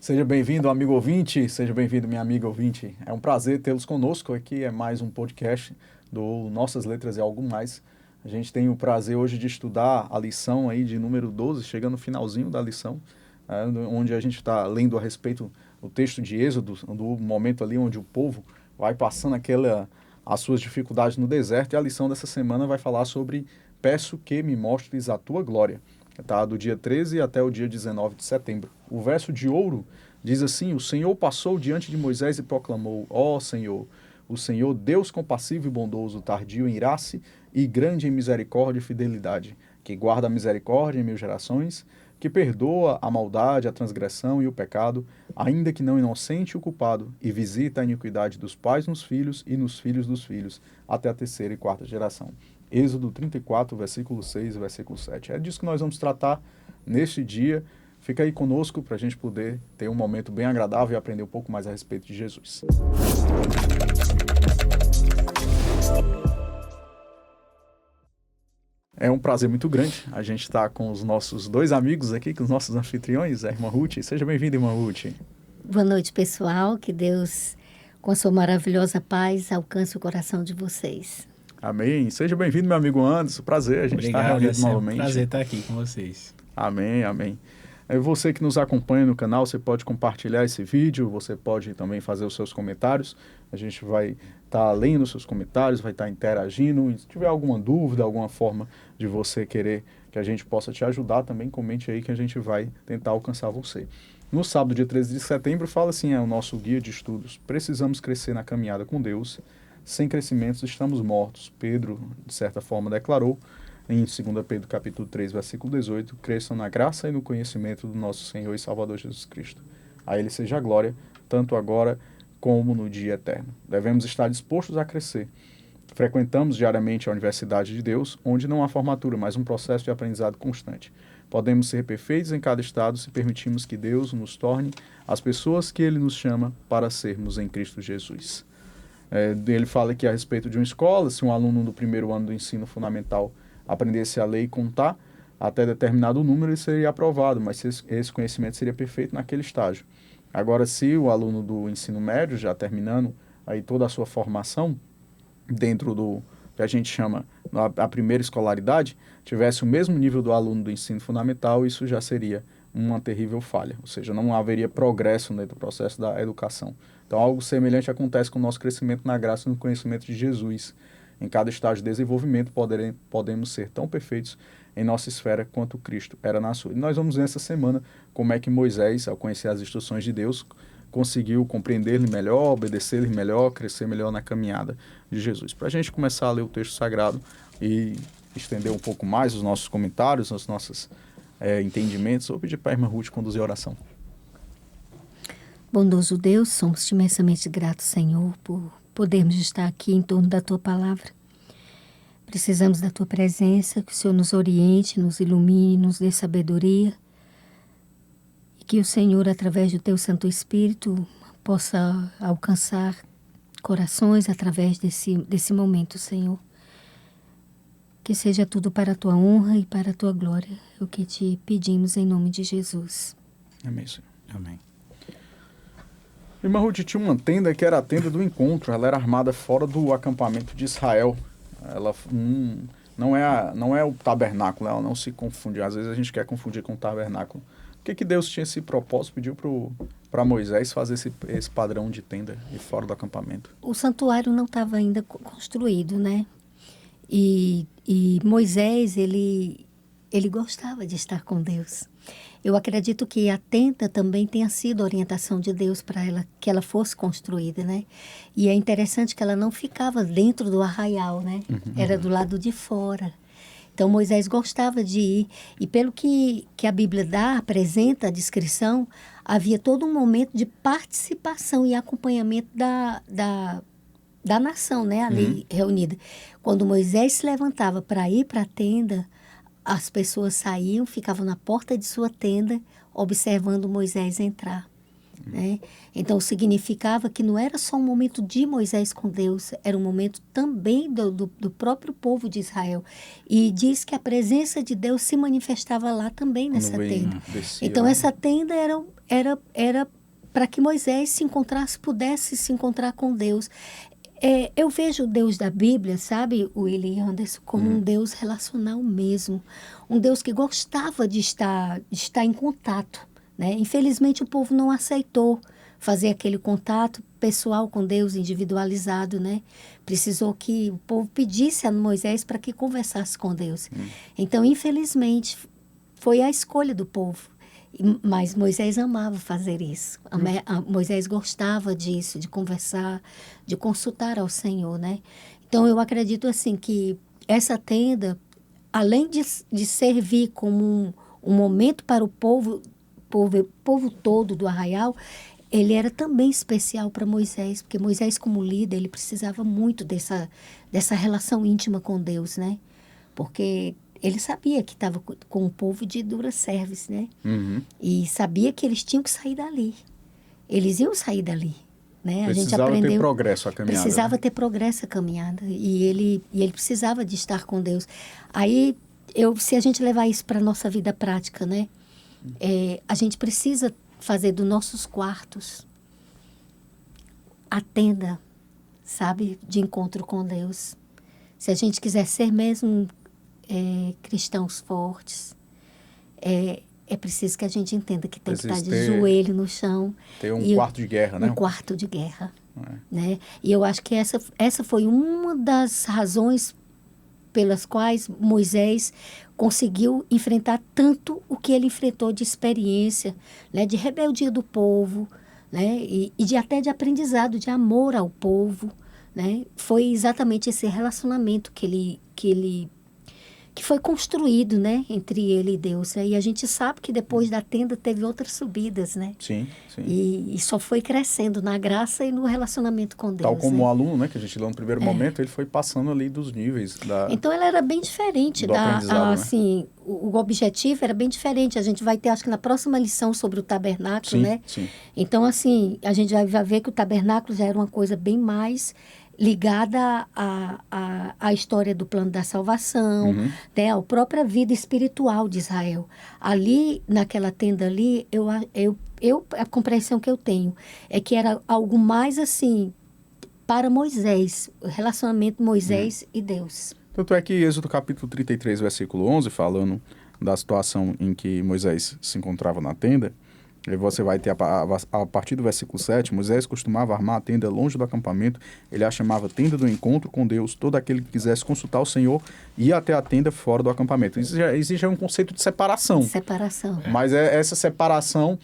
Seja bem-vindo, amigo ouvinte, seja bem-vindo, minha amiga ouvinte. É um prazer tê-los conosco. Aqui é mais um podcast do Nossas Letras e Algo Mais. A gente tem o prazer hoje de estudar a lição aí de número 12, chegando no finalzinho da lição, onde a gente está lendo a respeito do texto de Êxodo, do momento ali onde o povo vai passando as suas dificuldades no deserto. E a lição dessa semana vai falar sobre peço que me mostres a tua glória. Tá, do dia 13 até o dia 19 de setembro. O verso de ouro diz assim: o Senhor passou diante de Moisés e proclamou: ó Senhor, o Senhor, Deus compassivo e bondoso, tardio em ira-se e grande em misericórdia e fidelidade, que guarda a misericórdia em mil gerações, que perdoa a maldade, a transgressão e o pecado, ainda que não inocente o culpado, e visita a iniquidade dos pais nos filhos e nos filhos dos filhos, até a terceira e quarta geração. Êxodo 34, versículo 6 e versículo 7. É disso que nós vamos tratar neste dia. Fica aí conosco para a gente poder ter um momento bem agradável e aprender um pouco mais a respeito de Jesus. É um prazer muito grande a gente estar com os nossos dois amigos aqui, com os nossos anfitriões, a irmã Ruth. Seja bem-vinda, irmã Ruth. Boa noite, pessoal. Que Deus, com a sua maravilhosa paz, alcance o coração de vocês. Amém. Seja bem-vindo, meu amigo Anderson. Prazer a gente estar reunido novamente. Prazer estar aqui com vocês. Amém, amém. Você que nos acompanha no canal, você pode compartilhar esse vídeo, você pode também fazer os seus comentários. A gente vai estar lendo os seus comentários, vai estar interagindo. E se tiver alguma dúvida, alguma forma de você querer que a gente possa te ajudar, também comente aí que a gente vai tentar alcançar você. No sábado, dia 13 de setembro, fala assim, é o nosso guia de estudos. Precisamos crescer na caminhada com Deus. Sem crescimento estamos mortos. Pedro, de certa forma, declarou em 2 Pedro capítulo 3, versículo 18, cresçam na graça e no conhecimento do nosso Senhor e Salvador Jesus Cristo. A Ele seja a glória, tanto agora como no dia eterno. Devemos estar dispostos a crescer. Frequentamos diariamente a Universidade de Deus, onde não há formatura, mas um processo de aprendizado constante. Podemos ser perfeitos em cada estado se permitirmos que Deus nos torne as pessoas que Ele nos chama para sermos em Cristo Jesus. Ele fala aqui a respeito de uma escola, se um aluno do primeiro ano do ensino fundamental aprendesse a ler e contar até determinado número, ele seria aprovado, mas esse conhecimento seria perfeito naquele estágio. Agora, se o aluno do ensino médio, já terminando aí toda a sua formação, dentro do que a gente chama a primeira escolaridade, tivesse o mesmo nível do aluno do ensino fundamental, isso já seria uma terrível falha, ou seja, não haveria progresso dentro do processo da educação. Então, algo semelhante acontece com o nosso crescimento na graça e no conhecimento de Jesus. Em cada estágio de desenvolvimento, podemos ser tão perfeitos em nossa esfera quanto Cristo era na sua. E nós vamos ver essa semana como é que Moisés, ao conhecer as instruções de Deus, conseguiu compreender-lhe melhor, obedecer-lhe melhor, crescer melhor na caminhada de Jesus. Para a gente começar a ler o texto sagrado e estender um pouco mais os nossos comentários, os nossos entendimentos, eu vou pedir para a irmã Ruth conduzir a oração. Bondoso Deus, somos imensamente gratos, Senhor, por podermos estar aqui em torno da Tua Palavra. Precisamos da Tua presença, que o Senhor nos oriente, nos ilumine, nos dê sabedoria, e que o Senhor, através do Teu Santo Espírito, possa alcançar corações através desse momento, Senhor. Que seja tudo para a Tua honra e para a Tua glória, é o que Te pedimos em nome de Jesus. Amém, Senhor. Amém. Irmã Ruth tinha uma tenda que era a tenda do encontro. Ela era armada fora do acampamento de Israel. Ela não é o tabernáculo, ela não se confunde. Às vezes a gente quer confundir com o tabernáculo. Por que Deus tinha esse propósito, pediu para Moisés fazer esse padrão de tenda e fora do acampamento? O santuário não estava ainda construído, né? E Moisés, ele gostava de estar com Deus. Eu acredito que a tenda também tenha sido a orientação de Deus para ela, que ela fosse construída, né? E é interessante que ela não ficava dentro do arraial, né? Era do lado de fora. Então, Moisés gostava de ir. E pelo que a Bíblia apresenta a descrição, havia todo um momento de participação e acompanhamento da nação, né? Ali reunida. Quando Moisés se levantava para ir para a tenda, as pessoas saíam, ficavam na porta de sua tenda, observando Moisés entrar. Né? Então, significava que não era só um momento de Moisés com Deus, era um momento também do próprio povo de Israel. E diz que a presença de Deus se manifestava lá também nessa tenda. Então, essa tenda era para que Moisés pudesse se encontrar com Deus. Eu vejo o Deus da Bíblia, sabe, William Anderson, como um Deus relacional mesmo. Um Deus que gostava de estar em contato, né? Infelizmente, o povo não aceitou fazer aquele contato pessoal com Deus, individualizado, né? Precisou que o povo pedisse a Moisés para que conversasse com Deus. Então, infelizmente, foi a escolha do povo. Mas Moisés amava fazer isso. Moisés gostava disso, de conversar, de consultar ao Senhor, né? Então, eu acredito, assim, que essa tenda, além de servir como um momento para o povo todo do arraial, ele era também especial para Moisés, porque Moisés, como líder, ele precisava muito dessa relação íntima com Deus, né? Porque ele sabia que estava com um povo de dura serviço, né? E sabia que eles tinham que sair dali. Eles iam sair dali, né? A gente aprendeu, ter progresso a caminhada. Precisava ter progresso a caminhada. E ele precisava de estar com Deus. Aí, se a gente levar isso para a nossa vida prática, né? A gente precisa fazer dos nossos quartos a tenda, sabe? De encontro com Deus. Se a gente quiser ser mesmo cristãos fortes, é preciso que a gente entenda que tem que estar de joelho no chão. Ter um quarto de guerra, né? Um quarto de guerra. Né? E eu acho que essa foi uma das razões pelas quais Moisés conseguiu enfrentar tanto o que ele enfrentou de experiência, né? De rebeldia do povo, né? E até de aprendizado, de amor ao povo, né? Foi exatamente esse relacionamento que foi construído, né, entre ele e Deus, né? E a gente sabe que depois da tenda teve outras subidas, né? Sim. E só foi crescendo na graça e no relacionamento com Deus. Tal como né? o aluno, né, que a gente leu no primeiro momento, ele foi passando ali dos níveis Então, ela era bem diferente. Assim, o objetivo era bem diferente. A gente vai ter, acho que na próxima lição sobre o tabernáculo, né? Sim. Então, assim, a gente vai ver que o tabernáculo já era uma coisa bem mais ligada à história do plano da salvação, né, à própria vida espiritual de Israel. Ali, naquela tenda ali, a compreensão que eu tenho é que era algo mais assim para Moisés, o relacionamento Moisés e Deus. Tanto é que Êxodo capítulo 33, versículo 11, falando da situação em que Moisés se encontrava na tenda, e você vai ter a partir do versículo 7, Moisés costumava armar a tenda longe do acampamento, ele a chamava tenda do encontro com Deus. Todo aquele que quisesse consultar o Senhor ia até a tenda fora do acampamento. Existe um conceito de separação. Mas essa separação,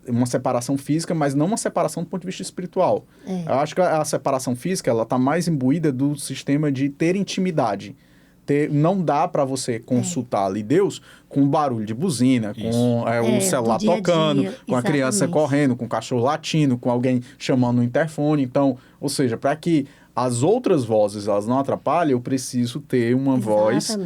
uma separação física, mas não uma separação do ponto de vista espiritual. Eu acho que a separação física ela está mais imbuída do sistema de ter intimidade. Não dá para você consultar ali Deus com barulho de buzina, com o celular tocando, com a criança correndo, com o cachorro latindo, com alguém chamando no interfone. Então, ou seja, para que as outras vozes elas não atrapalhem, eu preciso ter uma voz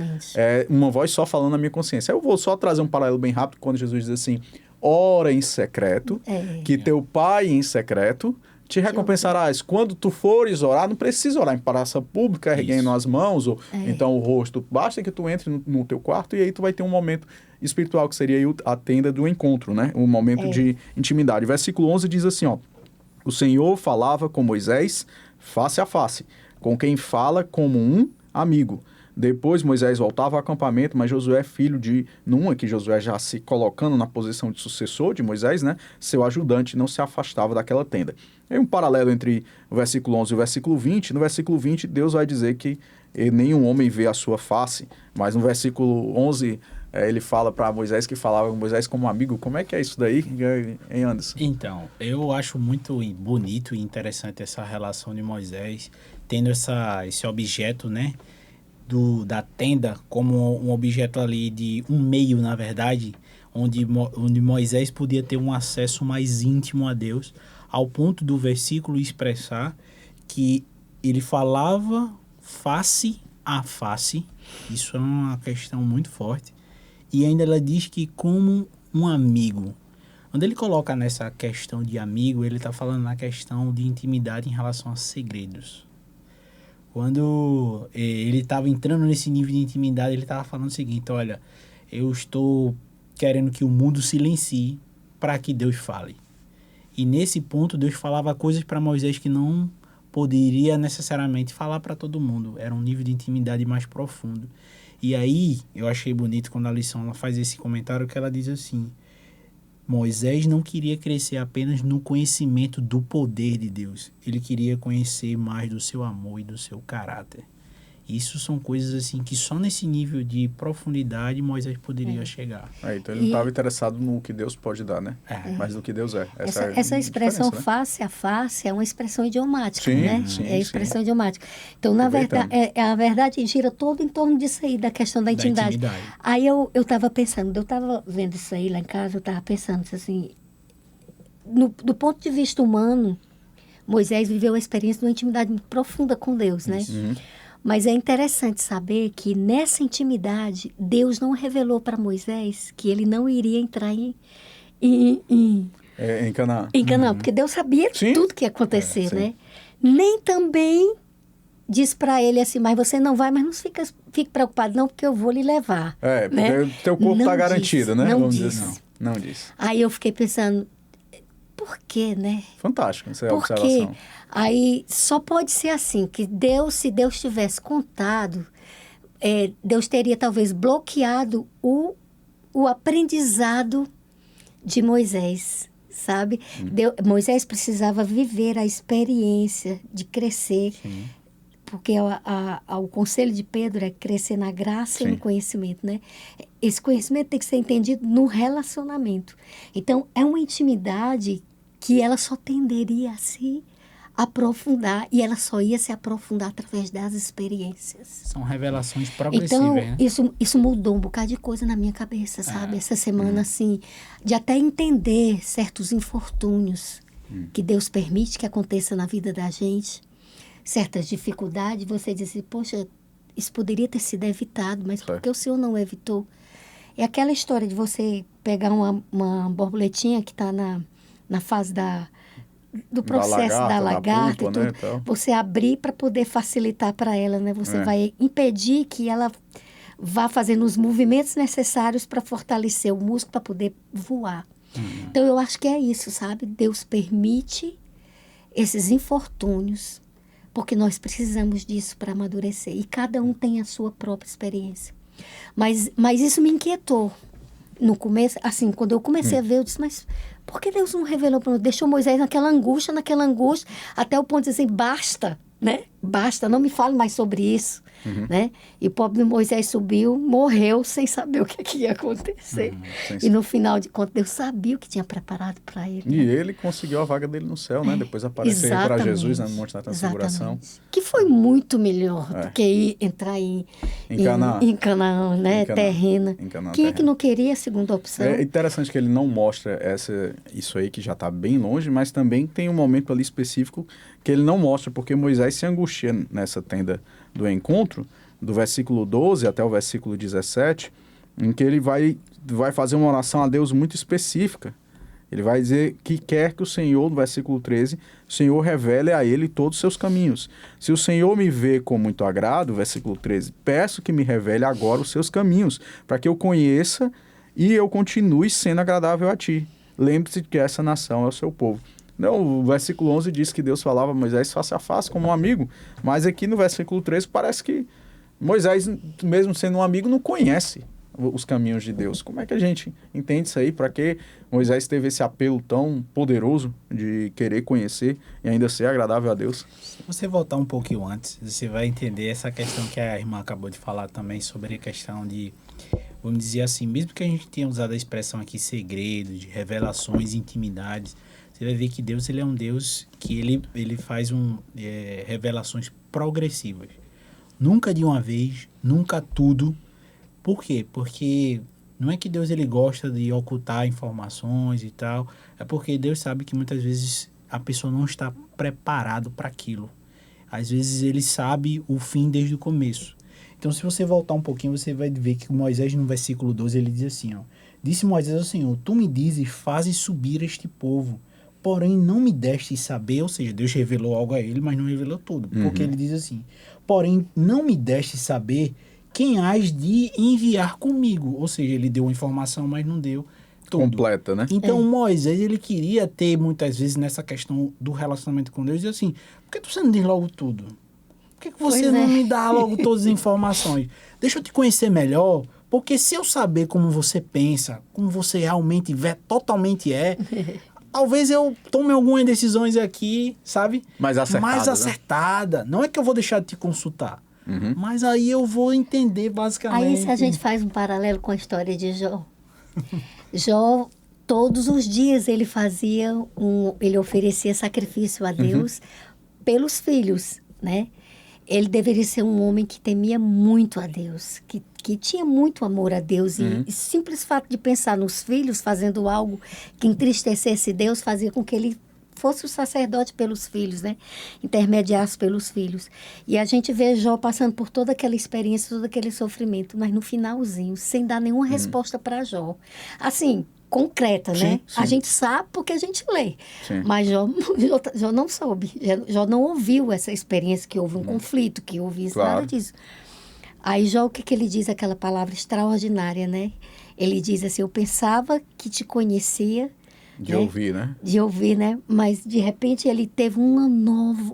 só falando na minha consciência. Eu vou só trazer um paralelo bem rápido quando Jesus diz assim: ora em secreto, que teu pai em secreto te recompensarás. Quando tu fores orar, não precisa orar em praça pública, erguendo as mãos, ou então o rosto. Basta que tu entre no teu quarto e aí tu vai ter um momento espiritual, que seria a tenda do encontro, né? Um momento de intimidade. Versículo 11 diz assim, ó: o Senhor falava com Moisés face a face, com quem fala como um amigo. Depois Moisés voltava ao acampamento, mas Josué, filho de Num, que Josué já se colocando na posição de sucessor de Moisés, né, seu ajudante, não se afastava daquela tenda. Tem um paralelo entre o versículo 11 e o versículo 20. No versículo 20, Deus vai dizer que nenhum homem vê a sua face, mas no versículo 11, ele fala para Moisés que falava com Moisés como amigo. Como é que é isso daí, hein, Anderson? Então, eu acho muito bonito e interessante essa relação de Moisés, tendo esse objeto, né, da tenda como um objeto ali de um meio, na verdade, onde Moisés podia ter um acesso mais íntimo a Deus, ao ponto do versículo expressar que ele falava face a face. Isso é uma questão muito forte. E ainda ela diz que como um amigo. Quando ele coloca nessa questão de amigo, ele está falando na questão de intimidade em relação a segredos. Quando ele estava entrando nesse nível de intimidade, ele estava falando o seguinte: olha, eu estou querendo que o mundo silencie para que Deus fale. E nesse ponto, Deus falava coisas para Moisés que não poderia necessariamente falar para todo mundo. Era um nível de intimidade mais profundo. E aí, eu achei bonito quando a lição ela faz esse comentário que ela diz assim: Moisés não queria crescer apenas no conhecimento do poder de Deus. Ele queria conhecer mais do seu amor e do seu caráter. Isso são coisas assim que só nesse nível de profundidade Moisés poderia chegar. Então ele não estava interessado no que Deus pode dar, né? Mas no que Deus é. Essa expressão face a face é uma expressão idiomática, né? Sim, é expressão idiomática. Então, na verdade, a verdade gira todo em torno disso aí, da questão da intimidade. Aí eu estava pensando, eu estava vendo isso aí lá em casa, eu estava pensando assim, do ponto de vista humano, Moisés viveu a experiência de uma intimidade muito profunda com Deus, né? Mas é interessante saber que nessa intimidade, Deus não revelou para Moisés que ele não iria entrar em Canaã. Em Canaã, porque Deus sabia tudo que ia acontecer, né? Nem também diz para ele assim, mas você não vai, mas não fique preocupado não, porque eu vou lhe levar. Porque né? teu corpo está garantido, né? Não dizer disse. assim. Não disse. Aí eu fiquei pensando, por quê, né? Fantástico, essa é a Por observação. quê? Aí só pode ser assim, que Deus, se Deus tivesse contado, Deus teria talvez bloqueado o aprendizado de Moisés, sabe? Moisés precisava viver a experiência de crescer, porque o conselho de Pedro é crescer na graça e no conhecimento, né? Esse conhecimento tem que ser entendido no relacionamento. Então, é uma intimidade que ela só tenderia a se aprofundar, e ela só ia se aprofundar através das experiências. São revelações progressivas, então, né? isso mudou um bocado de coisa na minha cabeça, sabe? Essa semana, assim, de até entender certos infortúnios que Deus permite que aconteça na vida da gente, certas dificuldades, você diz assim, poxa, isso poderia ter sido evitado, mas por que o Senhor não evitou? É aquela história de você pegar uma borboletinha que está na fase do processo da lagarta, pulpa, e tudo, né, então. você abrir para poder facilitar para ela, né? Você vai impedir que ela vá fazendo os movimentos necessários para fortalecer o músculo para poder voar. Então, eu acho que é isso, sabe? Deus permite esses infortúnios, porque nós precisamos disso para amadurecer. E cada um tem a sua própria experiência. Mas isso me inquietou. No começo, assim, quando eu comecei a ver, eu disse, mas por que Deus não revelou para nós? Deixou Moisés naquela angústia, até o ponto de dizer, basta, né? Basta, não me fale mais sobre isso, né? E o pobre Moisés subiu, morreu sem saber o que ia acontecer. E no final de contas, Deus sabia o que tinha preparado para ele. E ele conseguiu a vaga dele no céu, né? Depois apareceu para Jesus, né, no Monte da Transfiguração. Que foi muito melhor do que entrar em Canaã, né? Terrena. Quem é que não queria a segunda opção? É interessante que ele não mostra isso aí, que já está bem longe, mas também tem um momento ali específico que ele não mostra, porque Moisés se angustia nessa tenda do encontro, do versículo 12 até o versículo 17, em que ele vai fazer uma oração a Deus muito específica. Ele vai dizer que quer que o Senhor, no versículo 13, o Senhor revele a ele todos os seus caminhos. Se o Senhor me vê com muito agrado, versículo 13, peço que me revele agora os seus caminhos, para que eu conheça e eu continue sendo agradável a ti. Lembre-se de que essa nação é o seu povo. Não, o versículo 11 diz que Deus falava a Moisés face a face como um amigo, mas aqui no versículo 13 parece que Moisés, mesmo sendo um amigo, não conhece os caminhos de Deus. Como é que a gente entende isso aí? Para que Moisés teve esse apelo tão poderoso de querer conhecer e ainda ser agradável a Deus? Se você voltar um pouquinho antes, você vai entender essa questão que a irmã acabou de falar também sobre a questão de, vamos dizer assim, mesmo que a gente tenha usado a expressão aqui segredo, de revelações, intimidades, você vai ver que Deus, ele é um Deus que ele faz revelações progressivas. Nunca de uma vez, nunca tudo. Por quê? Porque não é que Deus ele gosta de ocultar informações e tal, é porque Deus sabe que muitas vezes a pessoa não está preparada para aquilo. Às vezes ele sabe o fim desde o começo. Então, se você voltar um pouquinho, você vai ver que Moisés, no versículo 12, ele diz assim, ó, disse Moisés ao Senhor, tu me dizes, fazes subir este povo, porém não me deste saber, ou seja, Deus revelou algo a ele, mas não revelou tudo, porque ele diz assim, porém não me deste saber quem hás de enviar comigo, ou seja, ele deu uma informação, mas não deu completa, né? Então, Moisés, ele queria ter, muitas vezes, nessa questão do relacionamento com Deus, dizer assim, por que você não diz logo tudo? Por que você não me dá logo todas as informações? Deixa eu te conhecer melhor, porque se eu saber como você pensa, como você realmente totalmente talvez eu tome algumas decisões aqui, sabe? Mais acertada. Né? Não é que eu vou deixar de te consultar, mas aí eu vou entender basicamente. Aí se a gente faz um paralelo com a história de Jó. Jó, todos os dias ele ele oferecia sacrifício a Deus pelos filhos, né? Ele deveria ser um homem que temia muito a Deus, que tinha muito amor a Deus. E simples fato de pensar nos filhos fazendo algo que entristecesse Deus fazia com que ele fosse o sacerdote pelos filhos, né? Intermediasse pelos filhos. E a gente vê Jó passando por toda aquela experiência, todo aquele sofrimento, mas no finalzinho, sem dar nenhuma resposta para Jó. Assim, concreta, né? Sim. A gente sabe porque a gente lê. Sim. Mas Jó não soube. Jó não ouviu essa experiência, que houve um conflito, que houve isso, nada disso. Aí Jó, o que ele diz? Aquela palavra extraordinária, né? Ele diz assim, eu pensava que te conhecia, de ouvir, né? De ouvir, né? Mas, de repente, ele teve um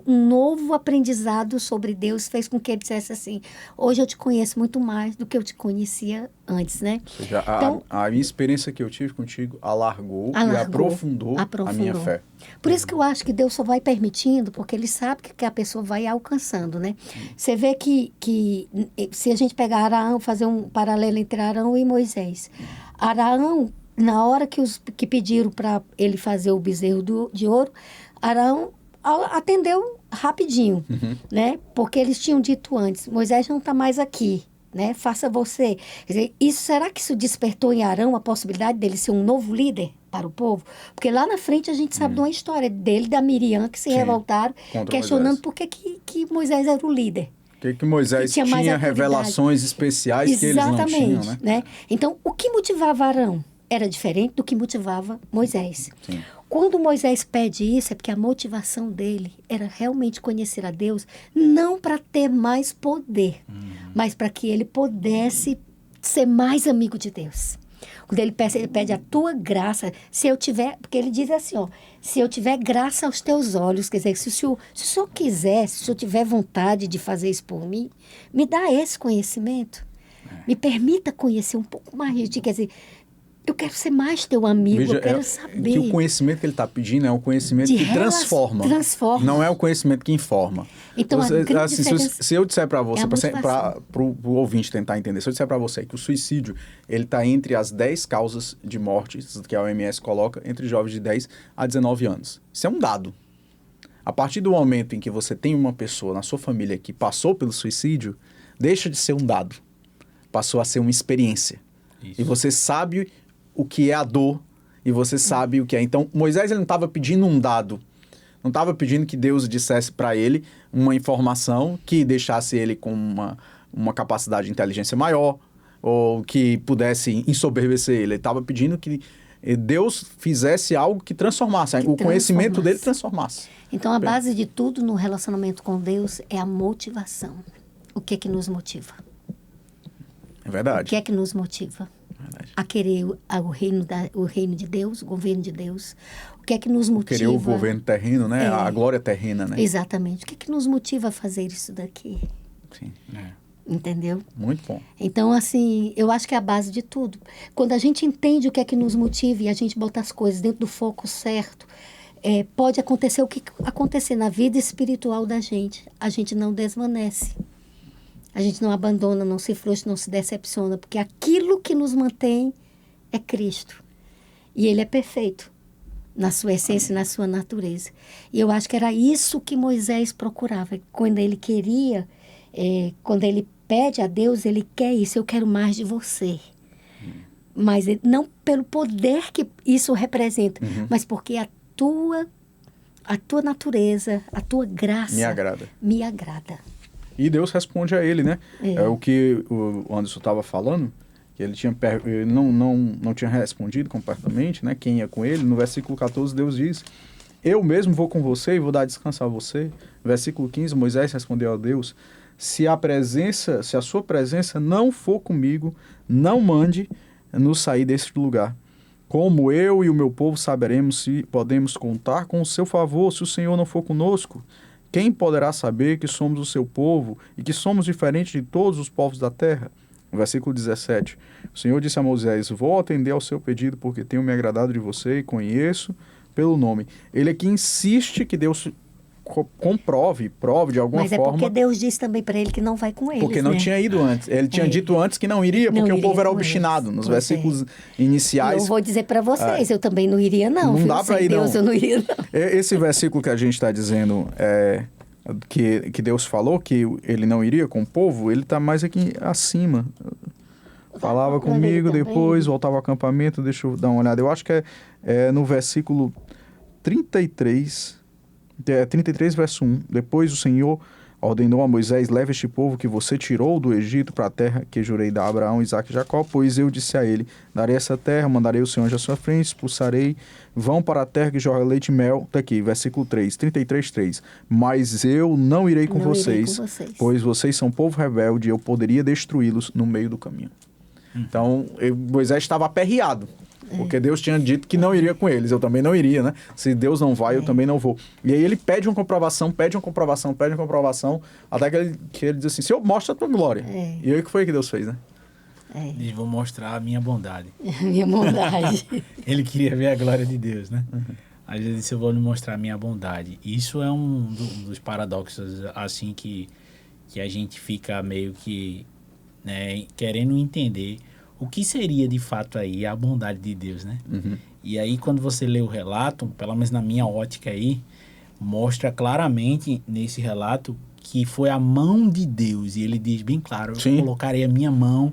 novo aprendizado sobre Deus, fez com que ele dissesse assim, hoje eu te conheço muito mais do que eu te conhecia antes, né? Ou seja, então, a minha experiência que eu tive contigo alargou e aprofundou a minha fé. Por isso que eu acho que Deus só vai permitindo, porque ele sabe que a pessoa vai alcançando, né? Você vê que se a gente pegar Araão, fazer um paralelo entre Araão e Moisés. Araão, na hora que pediram para ele fazer o bezerro de ouro, Araão atendeu rapidinho, né? Porque eles tinham dito antes, Moisés não está mais aqui, né? Faça você. Quer dizer, será que isso despertou em Arão a possibilidade dele ser um novo líder para o povo? Porque lá na frente a gente sabe de uma história dele, da Miriam, que se revoltaram, questionando por que Moisés era o líder. Que Moisés tinha revelações especiais que eles não tinham, né? Então, o que motivava Arão era diferente do que motivava Moisés. Sim. Quando Moisés pede isso, é porque a motivação dele era realmente conhecer a Deus, não para ter mais poder, mas para que ele pudesse ser mais amigo de Deus. Quando ele pede a tua graça, se eu tiver, porque ele diz assim, ó, se eu tiver graça aos teus olhos, quer dizer, se o senhor quiser, se o senhor tiver vontade de fazer isso por mim, me dá esse conhecimento, me permita conhecer um pouco mais de ti, quer dizer, eu quero ser mais teu amigo, eu quero saber. Que o conhecimento que ele está pedindo é um conhecimento que transforma. Não é o conhecimento que informa. Então, assim, se eu disser para você, para o ouvinte tentar entender, se eu disser para você que o suicídio ele está entre as 10 causas de morte que a OMS coloca entre jovens de 10 a 19 anos. Isso é um dado. A partir do momento em que você tem uma pessoa na sua família que passou pelo suicídio, deixa de ser um dado. Passou a ser uma experiência. Isso. E você sabe o que é a dor, e você sabe o que é. Então, Moisés ele não estava pedindo um dado, não estava pedindo que Deus dissesse para ele uma informação que deixasse ele com uma capacidade de inteligência maior, ou que pudesse ensoberbecer ele. Ele estava pedindo que Deus fizesse algo que transformasse, o conhecimento dele transformasse. Então, a base de tudo no relacionamento com Deus é a motivação. O que é que nos motiva? É verdade. O que é que nos motiva? A querer o reino de Deus, o governo de Deus. O que é que nos motiva? Querer o governo terreno, né? A glória terrena, né? Exatamente. O que é que nos motiva a fazer isso daqui? Sim. Entendeu? Muito bom. Então, assim, eu acho que é a base de tudo. Quando a gente entende o que é que nos motiva e a gente bota as coisas dentro do foco certo, pode acontecer o que acontecer na vida espiritual da gente. A gente não desvanece. A gente não abandona, não se frustra, não se decepciona, porque aquilo que nos mantém é Cristo. E Ele é perfeito na sua essência e na sua natureza. E eu acho que era isso que Moisés procurava. Quando ele queria, quando ele pede a Deus, ele quer isso. Eu quero mais de você. Mas não pelo poder que isso representa, mas porque a tua natureza, a tua graça me agrada. E Deus responde a ele, né? É o que o Anderson estava falando, que ele não tinha respondido completamente, né? Quem ia com ele. No versículo 14, Deus diz, eu mesmo vou com você e vou dar descanso a você. Versículo 15, Moisés respondeu a Deus, se a sua presença não for comigo, não mande nos sair desse lugar. Como eu e o meu povo saberemos se podemos contar com o seu favor se o Senhor não for conosco? Quem poderá saber que somos o seu povo e que somos diferentes de todos os povos da terra? Versículo 17. O Senhor disse a Moisés: vou atender ao seu pedido porque tenho me agradado de você e conheço pelo nome. Ele aqui insiste que Deus prove de alguma Mas é forma. porque Deus disse também para ele que não vai com eles, Porque não né? tinha ido antes. Ele tinha dito antes que não iria, porque Não o povo iria era com obstinado. eles. Nos Pois versículos E iniciais. eu vou dizer para vocês, eu também não iria não. Não viu? dá pra Sem ir, Deus, não. eu não iria não. Esse versículo que a gente está dizendo que Deus falou que ele não iria com o povo, ele está mais aqui acima. Falava Pra ele comigo, também. depois voltava ao acampamento. Deixa eu dar uma olhada. Eu acho que é no versículo 33, 33, verso 1. Depois o Senhor ordenou a Moisés: leve este povo que você tirou do Egito para a terra que jurei dar a Abraão, Isaque e Jacó, pois eu disse a ele: darei essa terra, mandarei o Senhor à sua frente, expulsarei, vão para a terra que jorra leite e mel. Está aqui, versículo 3, 33, 3. Mas eu não irei com Não irei vocês, com vocês. pois vocês são povo rebelde e eu poderia destruí-los no meio do caminho. Então, Moisés estava aperreado. Porque Deus tinha dito que não iria com eles. Eu também não iria, né? Se Deus não vai, eu também não vou. E aí ele pede uma comprovação, até que ele diz assim: Senhor, mostra a tua glória. E aí o que foi que Deus fez, né? E vou mostrar a minha bondade. Minha bondade. Ele queria ver a glória de Deus, né? Às vezes disse: eu vou lhe mostrar a minha bondade. Isso é um dos paradoxos, assim, que a gente fica meio que, né, querendo entender o que seria de fato aí a bondade de Deus, né? E aí quando você lê o relato, pelo menos na minha ótica aí, mostra claramente nesse relato que foi a mão de Deus. E ele diz bem claro: eu colocarei a minha mão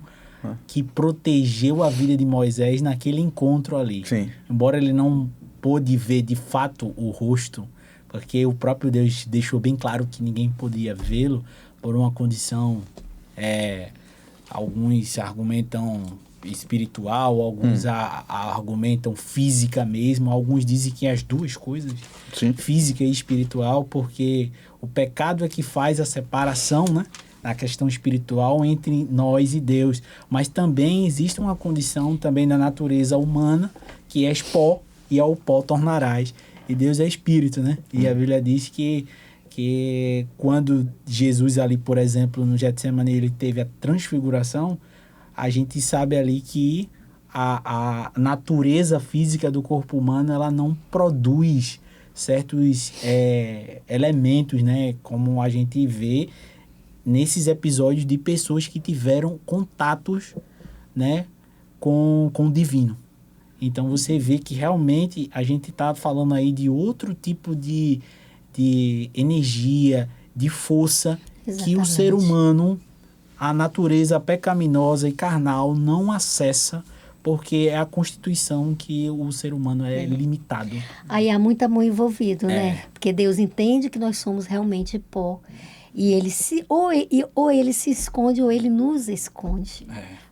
que protegeu a vida de Moisés naquele encontro ali. Sim. Embora ele não pôde ver de fato o rosto, porque o próprio Deus deixou bem claro que ninguém podia vê-lo por uma condição, alguns argumentam espiritual, alguns argumentam física mesmo, alguns dizem que as duas coisas, física e espiritual, porque o pecado é que faz a separação, né, na questão espiritual entre nós e Deus, mas também existe uma condição também na natureza humana, que és pó e ao pó tornarás, e Deus é espírito, né? E a Bíblia diz que quando Jesus ali, por exemplo, no Getsemane, ele teve a transfiguração, a gente sabe ali que a natureza física do corpo humano, ela não produz certos elementos, né? Como a gente vê nesses episódios de pessoas que tiveram contatos, né, com o divino. Então você vê que realmente a gente está falando aí de outro tipo de energia, de força. Exatamente. Que o ser humano, a natureza pecaminosa e carnal, não acessa, porque é a constituição que o ser humano é limitado. Aí há muito amor envolvido, né? Porque Deus entende que nós somos realmente pó. E ele ou ele se esconde ou ele nos esconde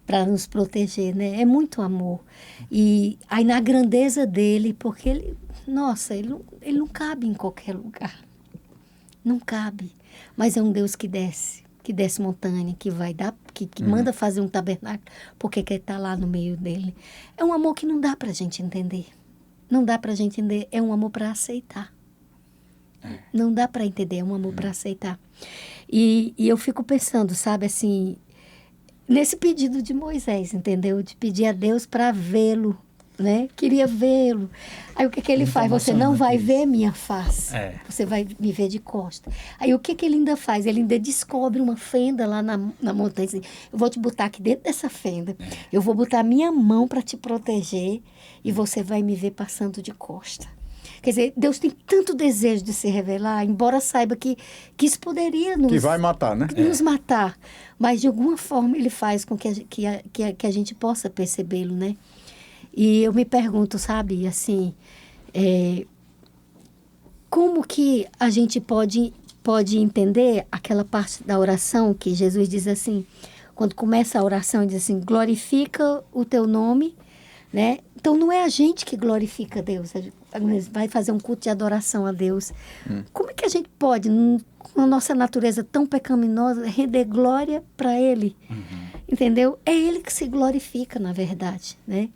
para nos proteger, né? É muito amor. E aí na grandeza dele, porque ele não cabe em qualquer lugar. Não cabe. Mas é um Deus que desce montanha, que vai dar, que manda fazer um tabernáculo, porque quer estar lá no meio dele. É um amor que não dá pra gente entender. Não dá pra gente entender. É um amor para aceitar. Não dá para entender, é um amor para aceitar. E eu fico pensando, sabe, assim, nesse pedido de Moisés, entendeu? De pedir a Deus para vê-lo, né? Queria vê-lo. Aí o que ele faz? Você não vai ver minha face. Você vai me ver de costa. Aí o que ele ainda faz? Ele ainda descobre uma fenda lá na montanha. Assim, eu vou te botar aqui dentro dessa fenda. Eu vou botar minha mão para te proteger e você vai me ver passando de costa. Quer dizer, Deus tem tanto desejo de se revelar, embora saiba que isso poderia nos... Que vai matar, né? Nos matar. Mas, de alguma forma, ele faz com que a gente possa percebê-lo, né? E eu me pergunto, sabe, assim, como que a gente pode entender aquela parte da oração que Jesus diz assim, quando começa a oração, ele diz assim, glorifica o teu nome, né? Então, não é a gente que glorifica Deus, vai fazer um culto de adoração a Deus. Como é que a gente pode, com a nossa natureza tão pecaminosa, render glória para Ele? Entendeu? É Ele que se glorifica, na verdade, né?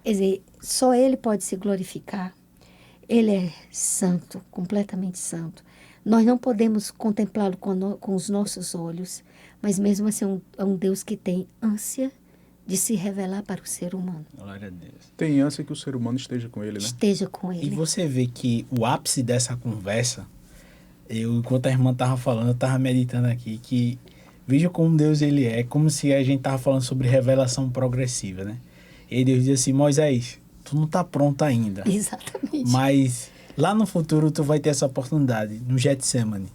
Quer dizer, só Ele pode se glorificar. Ele é santo, completamente santo. Nós não podemos contemplá-lo com os nossos olhos, mas mesmo assim é um Deus que tem ânsia de se revelar para o ser humano. Glória a Deus. Tem ânsia que o ser humano esteja com ele, né? Esteja com E Ele. você vê que o ápice dessa conversa, enquanto a irmã estava falando, eu estava meditando aqui, que veja como Deus ele é, como se a gente estava falando sobre revelação progressiva, né? E Deus diz assim, Moisés, tu não está pronto ainda, Exatamente. mas lá no futuro tu vai ter essa oportunidade, no Getsemane,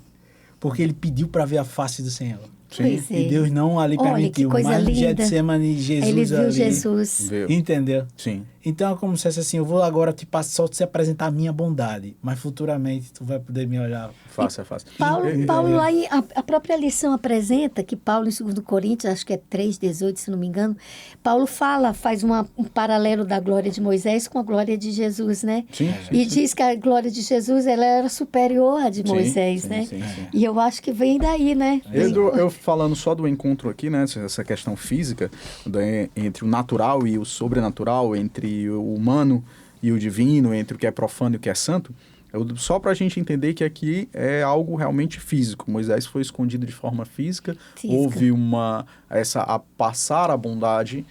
porque ele pediu para ver a face do Senhor. Pois é. E Deus não ali Olha, permitiu, que coisa mas no linda. Getsemane, Jesus Ele viu ali, Jesus. Veio. entendeu? Sim. Então é como se fosse assim, eu vou agora só te apresentar a minha bondade, mas futuramente tu vai poder me olhar. Fácil, é fácil. Paulo lá a própria lição apresenta que Paulo em 2 Coríntios, acho que é 3:18, se não me engano, Paulo faz um paralelo da glória de Moisés com a glória de Jesus, né? Sim, E diz que a glória de Jesus ela era superior à de Sim, Moisés, sim, né? sim, sim. E eu acho que vem daí, né? Eu falando só do encontro aqui, né? Essa questão física entre o natural e o sobrenatural, entre o humano e o divino, entre o que é profano e o que é santo, só para a gente entender que aqui é algo realmente físico. Moisés foi escondido de forma física. Houve a passar a bondade.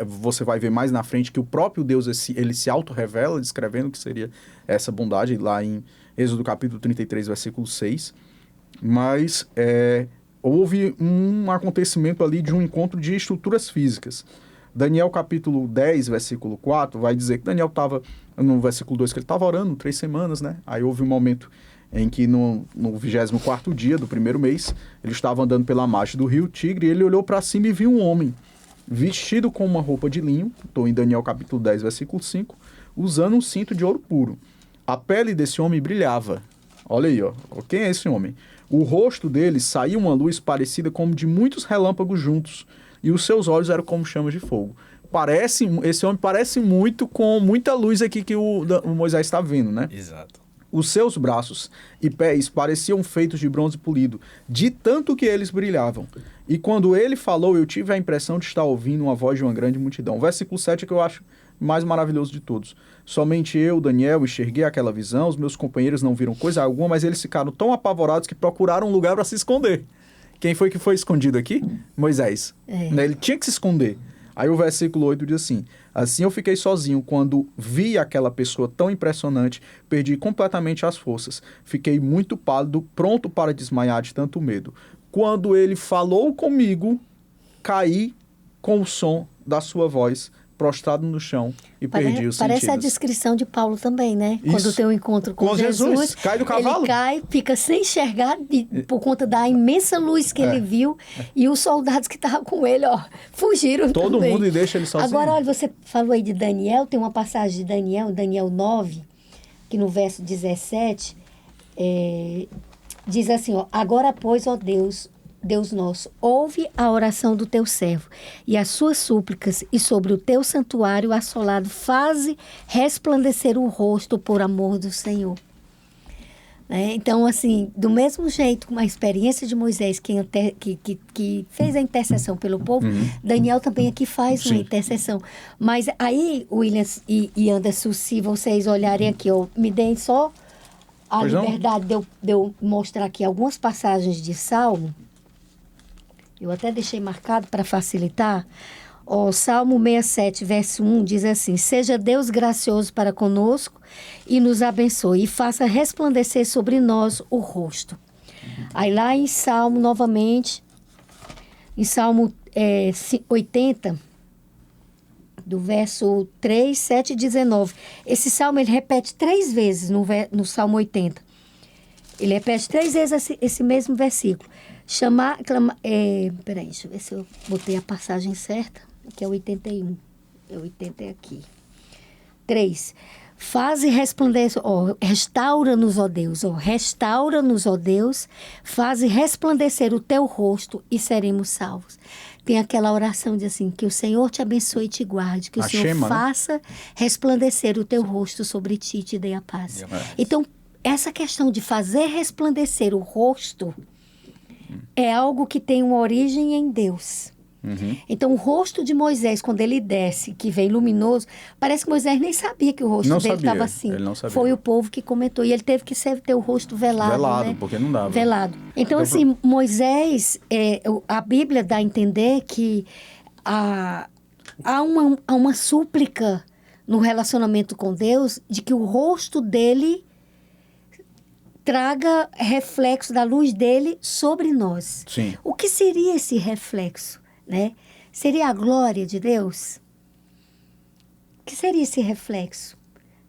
Você vai ver mais na frente que o próprio Deus ele se auto-revela, descrevendo o que seria essa bondade, lá em Êxodo capítulo 33, versículo 6. Mas houve um acontecimento ali de um encontro de estruturas físicas. Daniel capítulo 10, versículo 4, vai dizer que Daniel estava, no versículo 2, que ele estava orando 3 semanas, né? Aí houve um momento em que no 24º dia do primeiro mês, ele estava andando pela margem do rio Tigre, e ele olhou para cima e viu um homem vestido com uma roupa de linho, estou em Daniel capítulo 10, versículo 5, usando um cinto de ouro puro. A pele desse homem brilhava. Olha aí, ó. Quem é esse homem? O rosto dele saía uma luz parecida como de muitos relâmpagos juntos, e os seus olhos eram como chamas de fogo. Esse homem parece muito com muita luz aqui que o Moisés está vendo, né? Exato. Os seus braços e pés pareciam feitos de bronze polido, de tanto que eles brilhavam. E quando ele falou, eu tive a impressão de estar ouvindo uma voz de uma grande multidão. O versículo 7 é que eu acho mais maravilhoso de todos. Somente eu, Daniel, enxerguei aquela visão, os meus companheiros não viram coisa alguma, mas eles ficaram tão apavorados que procuraram um lugar para se esconder. Quem foi que foi escondido aqui? Moisés. Ele tinha que se esconder. Aí o versículo 8 diz assim, assim eu fiquei sozinho quando vi aquela pessoa tão impressionante, perdi completamente as forças. Fiquei muito pálido, pronto para desmaiar de tanto medo. Quando ele falou comigo, caí com o som da sua voz, prostrado no chão e perdi os Parece sentidos. a descrição de Paulo também, né? Isso. Quando tem um encontro com Jesus, cai do cavalo. ele cai, fica sem enxergar por conta da imensa luz que ele viu, e os soldados que estavam com ele, ó, fugiram Todo também. mundo e deixa ele sozinho. Agora, olha, você falou aí de Daniel, tem uma passagem de Daniel 9, que no verso 17, diz assim, ó, agora, pois, ó Deus nosso, ouve a oração do teu servo e as suas súplicas, e sobre o teu santuário assolado faze resplandecer o rosto por amor do Senhor. Então, assim, do mesmo jeito, com a experiência de Moisés, que fez a intercessão pelo povo, Daniel também aqui faz uma intercessão. Mas aí, Williams e Anderson, se vocês olharem aqui, ó, me deem só a liberdade de eu mostrar aqui algumas passagens de Salmo. Eu até deixei marcado para facilitar. O Salmo 67, verso 1, diz assim, seja Deus gracioso para conosco e nos abençoe e faça resplandecer sobre nós o rosto. Aí lá em Salmo, novamente, em Salmo 80, do verso 3, 7 e 19. Esse Salmo ele repete 3 vezes no Salmo 80. Ele repete 3 vezes esse mesmo versículo. Peraí, deixa eu ver se eu botei a passagem certa, que é 81. 80 é aqui. 3. Faze resplandecer, restaura-nos, ó Deus, restaura-nos, ó Deus, faze resplandecer o teu rosto e seremos salvos. Tem aquela oração de assim, que o Senhor te abençoe e te guarde, que o Senhor faça resplandecer o teu rosto sobre ti e te dê a paz. Então, essa questão de fazer resplandecer o rosto é algo que tem uma origem em Deus. Uhum. Então, o rosto de Moisés, quando ele desce, que vem luminoso, parece que Moisés nem sabia que o rosto Não dele sabia, estava assim. ele não sabia. Foi o povo que comentou. E ele teve que ter o rosto velado, né? Porque não dava. Velado. Então, assim, Moisés, a Bíblia dá a entender que há uma súplica no relacionamento com Deus de que o rosto dele traga reflexo da luz dele sobre nós. Sim. O que seria esse reflexo, né? Seria a glória de Deus? O que seria esse reflexo?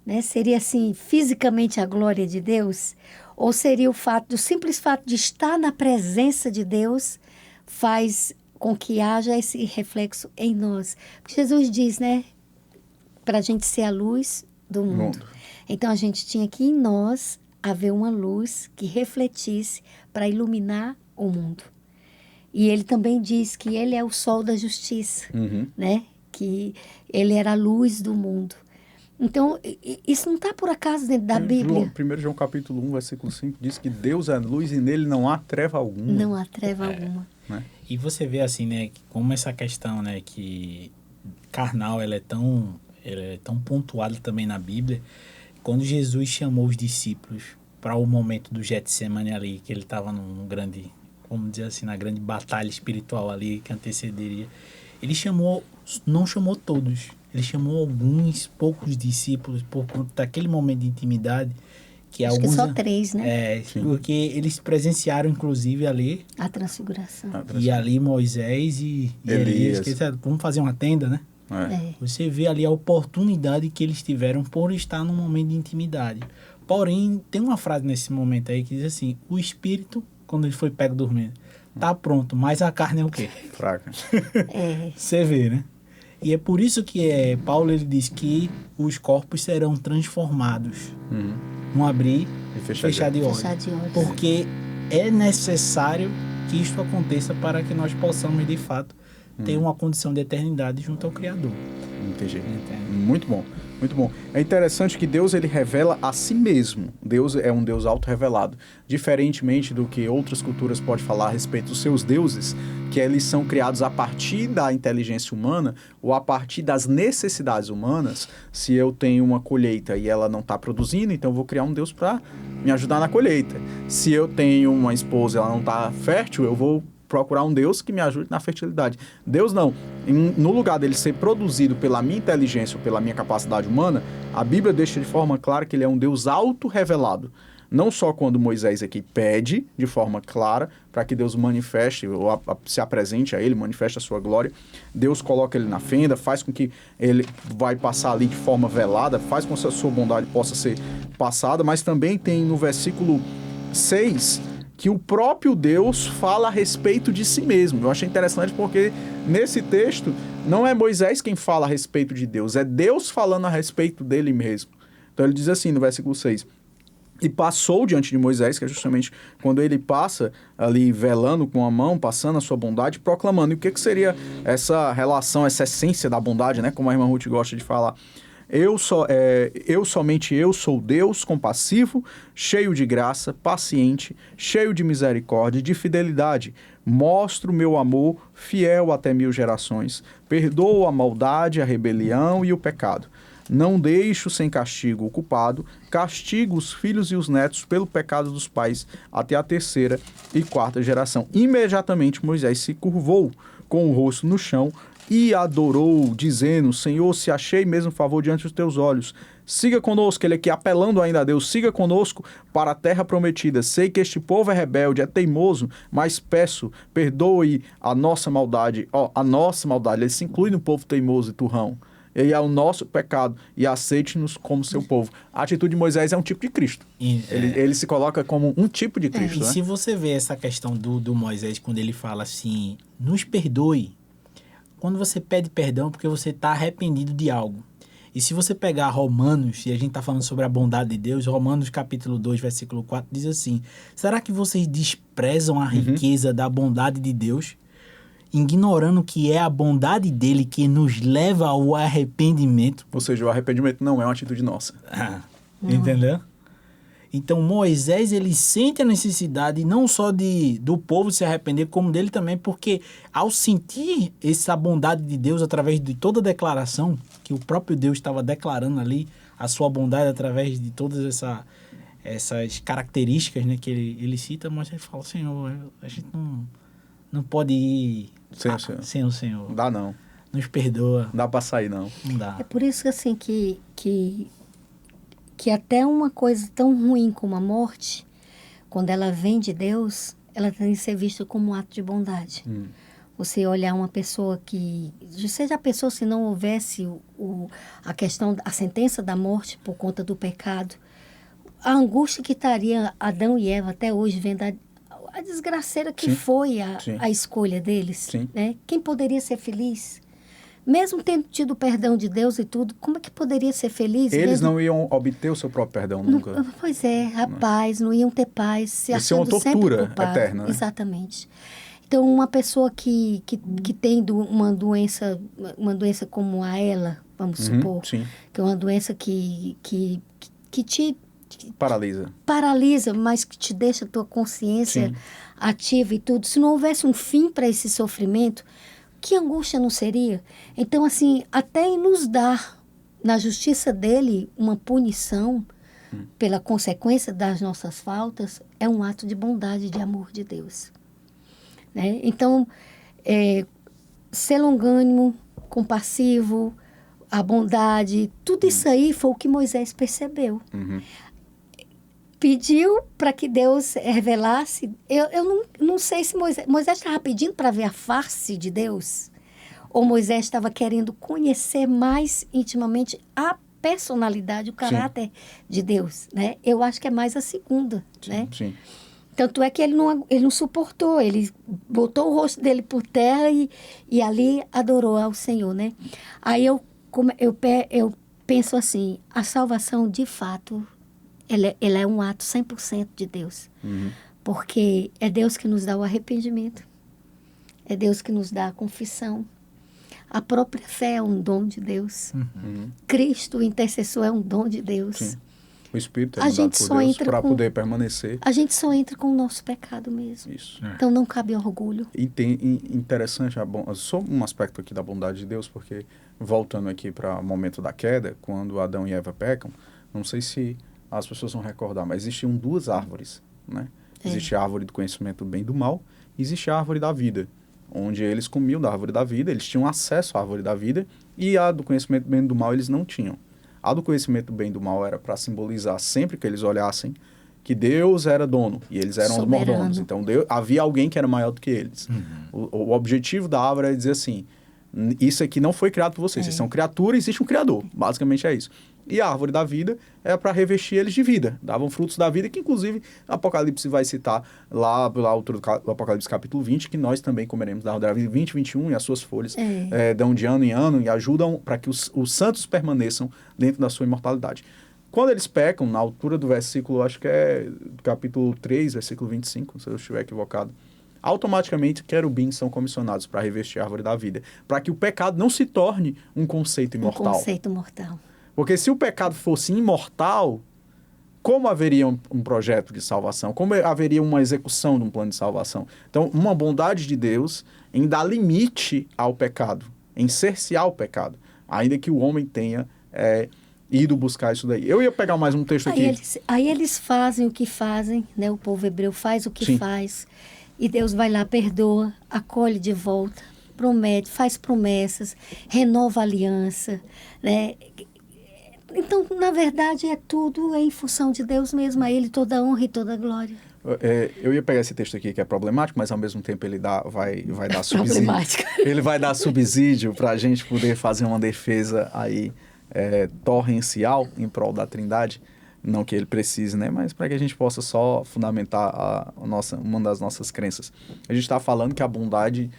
Né? Seria, assim, fisicamente a glória de Deus? Ou seria o simples fato de estar na presença de Deus faz com que haja esse reflexo em nós? Porque Jesus diz, né? Para a gente ser a luz do mundo. Então, a gente tinha que em nós haver uma luz que refletisse para iluminar o mundo. E ele também diz que ele é o sol da justiça, né? Que ele era a luz do mundo. Então, isso não está por acaso dentro da Bíblia. 1 João capítulo 1, versículo 5, diz que Deus é luz e nele não há treva alguma. Não há treva alguma. Né? E você vê assim, né, como essa questão, né, que carnal, ela é tão pontuada também na Bíblia. Quando Jesus chamou os discípulos para o momento do Getsemane ali, que ele estava num grande, vamos dizer assim, na grande batalha espiritual ali que antecederia, ele não chamou todos, ele chamou alguns poucos discípulos por conta daquele momento de intimidade. Acho que só 3, né? Porque eles presenciaram, inclusive, ali a transfiguração. E ali Moisés e Elias. Vamos fazer uma tenda, né? Você vê ali a oportunidade que eles tiveram por estar num momento de intimidade. Porém, tem uma frase nesse momento aí que diz assim: o espírito, quando ele foi pego dormindo, tá pronto, mas a carne é o quê? Fraca. Você vê, né? E é por isso que Paulo ele diz que os corpos serão transformados. Um abrir e fechar de olhos. Porque é necessário que isto aconteça para que nós possamos, de fato, ter uma condição de eternidade junto ao Criador. Entendi. Muito bom, muito bom. É interessante que Deus ele revela a si mesmo. Deus é um Deus auto-revelado. Diferentemente do que outras culturas podem falar a respeito dos seus deuses, que eles são criados a partir da inteligência humana ou a partir das necessidades humanas. Se eu tenho uma colheita e ela não está produzindo, então eu vou criar um Deus para me ajudar na colheita. Se eu tenho uma esposa e ela não está fértil, eu vou procurar um Deus que me ajude na fertilidade. Deus não. No lugar dele ser produzido pela minha inteligência ou pela minha capacidade humana, a Bíblia deixa de forma clara que ele é um Deus auto-revelado. Não só quando Moisés aqui pede de forma clara para que Deus manifeste ou se apresente a ele, manifeste a sua glória. Deus coloca ele na fenda, faz com que ele vai passar ali de forma velada, faz com que a sua bondade possa ser passada, mas também tem no versículo 6 que o próprio Deus fala a respeito de si mesmo. Eu achei interessante porque nesse texto não é Moisés quem fala a respeito de Deus, é Deus falando a respeito dele mesmo. Então ele diz assim no versículo 6: e passou diante de Moisés, que é justamente quando ele passa ali velando com a mão, passando a sua bondade, proclamando. E o que seria essa relação, essa essência da bondade, né? Como a irmã Ruth gosta de falar. Somente eu sou Deus compassivo, cheio de graça, paciente, cheio de misericórdia e de fidelidade. Mostro meu amor fiel até 1000 gerações. Perdoo a maldade, a rebelião e o pecado. Não deixo sem castigo o culpado, castigo os filhos e os netos pelo pecado dos pais até a 3ª e 4ª geração. Imediatamente Moisés se curvou com o rosto no chão e adorou, dizendo: Senhor, se achei mesmo favor diante dos teus olhos, siga conosco. Ele aqui apelando ainda a Deus: siga conosco para a terra prometida. Sei que este povo é rebelde, é teimoso, mas peço, perdoe a nossa maldade. A nossa maldade, ele se inclui no povo teimoso e turrão. E é o nosso pecado, e aceite-nos como seu povo. A atitude de Moisés é um tipo de Cristo. Ele se coloca como um tipo de Cristo. E se você vê essa questão do Moisés, quando ele fala assim: nos perdoe. Quando você pede perdão, porque você está arrependido de algo. E se você pegar Romanos, e a gente está falando sobre a bondade de Deus, Romanos capítulo 2, versículo 4, diz assim: será que vocês desprezam a riqueza da bondade de Deus, ignorando que é a bondade dele que nos leva ao arrependimento? Ou seja, o arrependimento não é uma atitude nossa. Entendeu? Então Moisés, ele sente a necessidade não só do povo se arrepender, como dele também, porque ao sentir essa bondade de Deus através de toda a declaração, que o próprio Deus estava declarando ali, a sua bondade através de todas essas características, né, que ele cita, mas ele fala, Senhor, a gente não pode ir sem o Senhor. Não dá não. Nos perdoa. Não dá para sair não. Não dá. É por isso assim que até uma coisa tão ruim como a morte, quando ela vem de Deus, ela tem que ser vista como um ato de bondade. Você olhar uma pessoa que... Seja a pessoa, se não houvesse a sentença da morte por conta do pecado, a angústia que estaria Adão e Eva até hoje, vendo a desgraceira que Sim. foi Sim. a escolha deles. Sim. Né? Quem poderia ser feliz? Mesmo tendo tido o perdão de Deus e tudo, como é que poderia ser feliz? Eles mesmo? não iam obter o seu próprio perdão nunca. Pois é, rapaz, não iam ter paz, se Ia ser uma achando sempre tortura culpado. eterna, né? Exatamente. Então, uma pessoa que tem uma doença como a ela, vamos supor, Sim. que é uma doença que te Paralisa. mas que te deixa a tua consciência Sim. ativa e tudo. Se não houvesse um fim para esse sofrimento, que angústia não seria? Então, assim, até em nos dar, na justiça dele, uma punição pela consequência das nossas faltas, é um ato de bondade, de amor de Deus. Né? Então, ser longânimo, compassivo, a bondade, tudo isso aí foi o que Moisés percebeu. Pediu para que Deus revelasse. Eu não sei se Moisés estava pedindo para ver a face de Deus, ou Moisés estava querendo conhecer mais intimamente a personalidade, o caráter de Deus. Né? Eu acho que é mais a segunda. Sim, né? sim. Tanto é que ele não suportou, ele botou o rosto dele por terra e ali adorou ao Senhor, né? Aí eu penso assim, a salvação, de fato, ela é um ato 100% de Deus. Porque é Deus que nos dá o arrependimento, é Deus que nos dá a confissão. A própria fé é um dom de Deus. Cristo, o intercessor, é um dom de Deus. Sim. O Espírito é A mandado gente por só Deus entra para com- poder permanecer. A gente só entra com o nosso pecado mesmo. Isso. Então não cabe orgulho. E tem interessante, só um aspecto aqui da bondade de Deus, porque voltando aqui para o momento da queda, quando Adão e Eva pecam, não sei se as pessoas vão recordar, mas existiam duas árvores, né? Existe a árvore do conhecimento do bem e do mal, e existe a árvore da vida, onde eles comiam da árvore da vida, eles tinham acesso à árvore da vida, e a do conhecimento do bem e do mal eles não tinham. A do conhecimento do bem e do mal era para simbolizar, sempre que eles olhassem, que Deus era dono e eles eram os Soberano. mordomos. Então havia alguém que era maior do que eles. O objetivo da árvore é dizer assim, isso aqui não foi criado por vocês, vocês são criaturas, existe um criador. Basicamente é isso. E a árvore da vida é para revestir eles de vida. Davam frutos da vida, que inclusive Apocalipse vai citar lá pela altura do Apocalipse capítulo 20, que nós também comeremos da árvore da vida 20, 21, e as suas folhas dão de ano em ano e ajudam para que os santos permaneçam dentro da sua imortalidade. Quando eles pecam, na altura do versículo, acho que é capítulo 3, versículo 25, se eu estiver equivocado, automaticamente querubins são comissionados para revestir a árvore da vida, para que o pecado não se torne um conceito Um imortal. conceito mortal. Porque se o pecado fosse imortal, como haveria um projeto de salvação? Como haveria uma execução de um plano de salvação? Então, uma bondade de Deus em dar limite ao pecado, em cercear o pecado, ainda que o homem tenha ido buscar isso daí. Eu ia pegar mais um texto aqui. Aí eles fazem o que fazem, né? O povo hebreu faz o que Sim. faz, e Deus vai lá, perdoa, acolhe de volta, promete, faz promessas, renova a aliança, né? Então, na verdade, tudo em função de Deus mesmo, a Ele toda a honra e toda a glória. Eu ia pegar esse texto aqui que é problemático, mas ao mesmo tempo ele vai dar subsídio. Problemático. Ele vai dar subsídio para a gente poder fazer uma defesa aí torrencial em prol da Trindade. Não que ele precise, né? Mas para que a gente possa só fundamentar uma das nossas crenças. A gente está falando que a bondade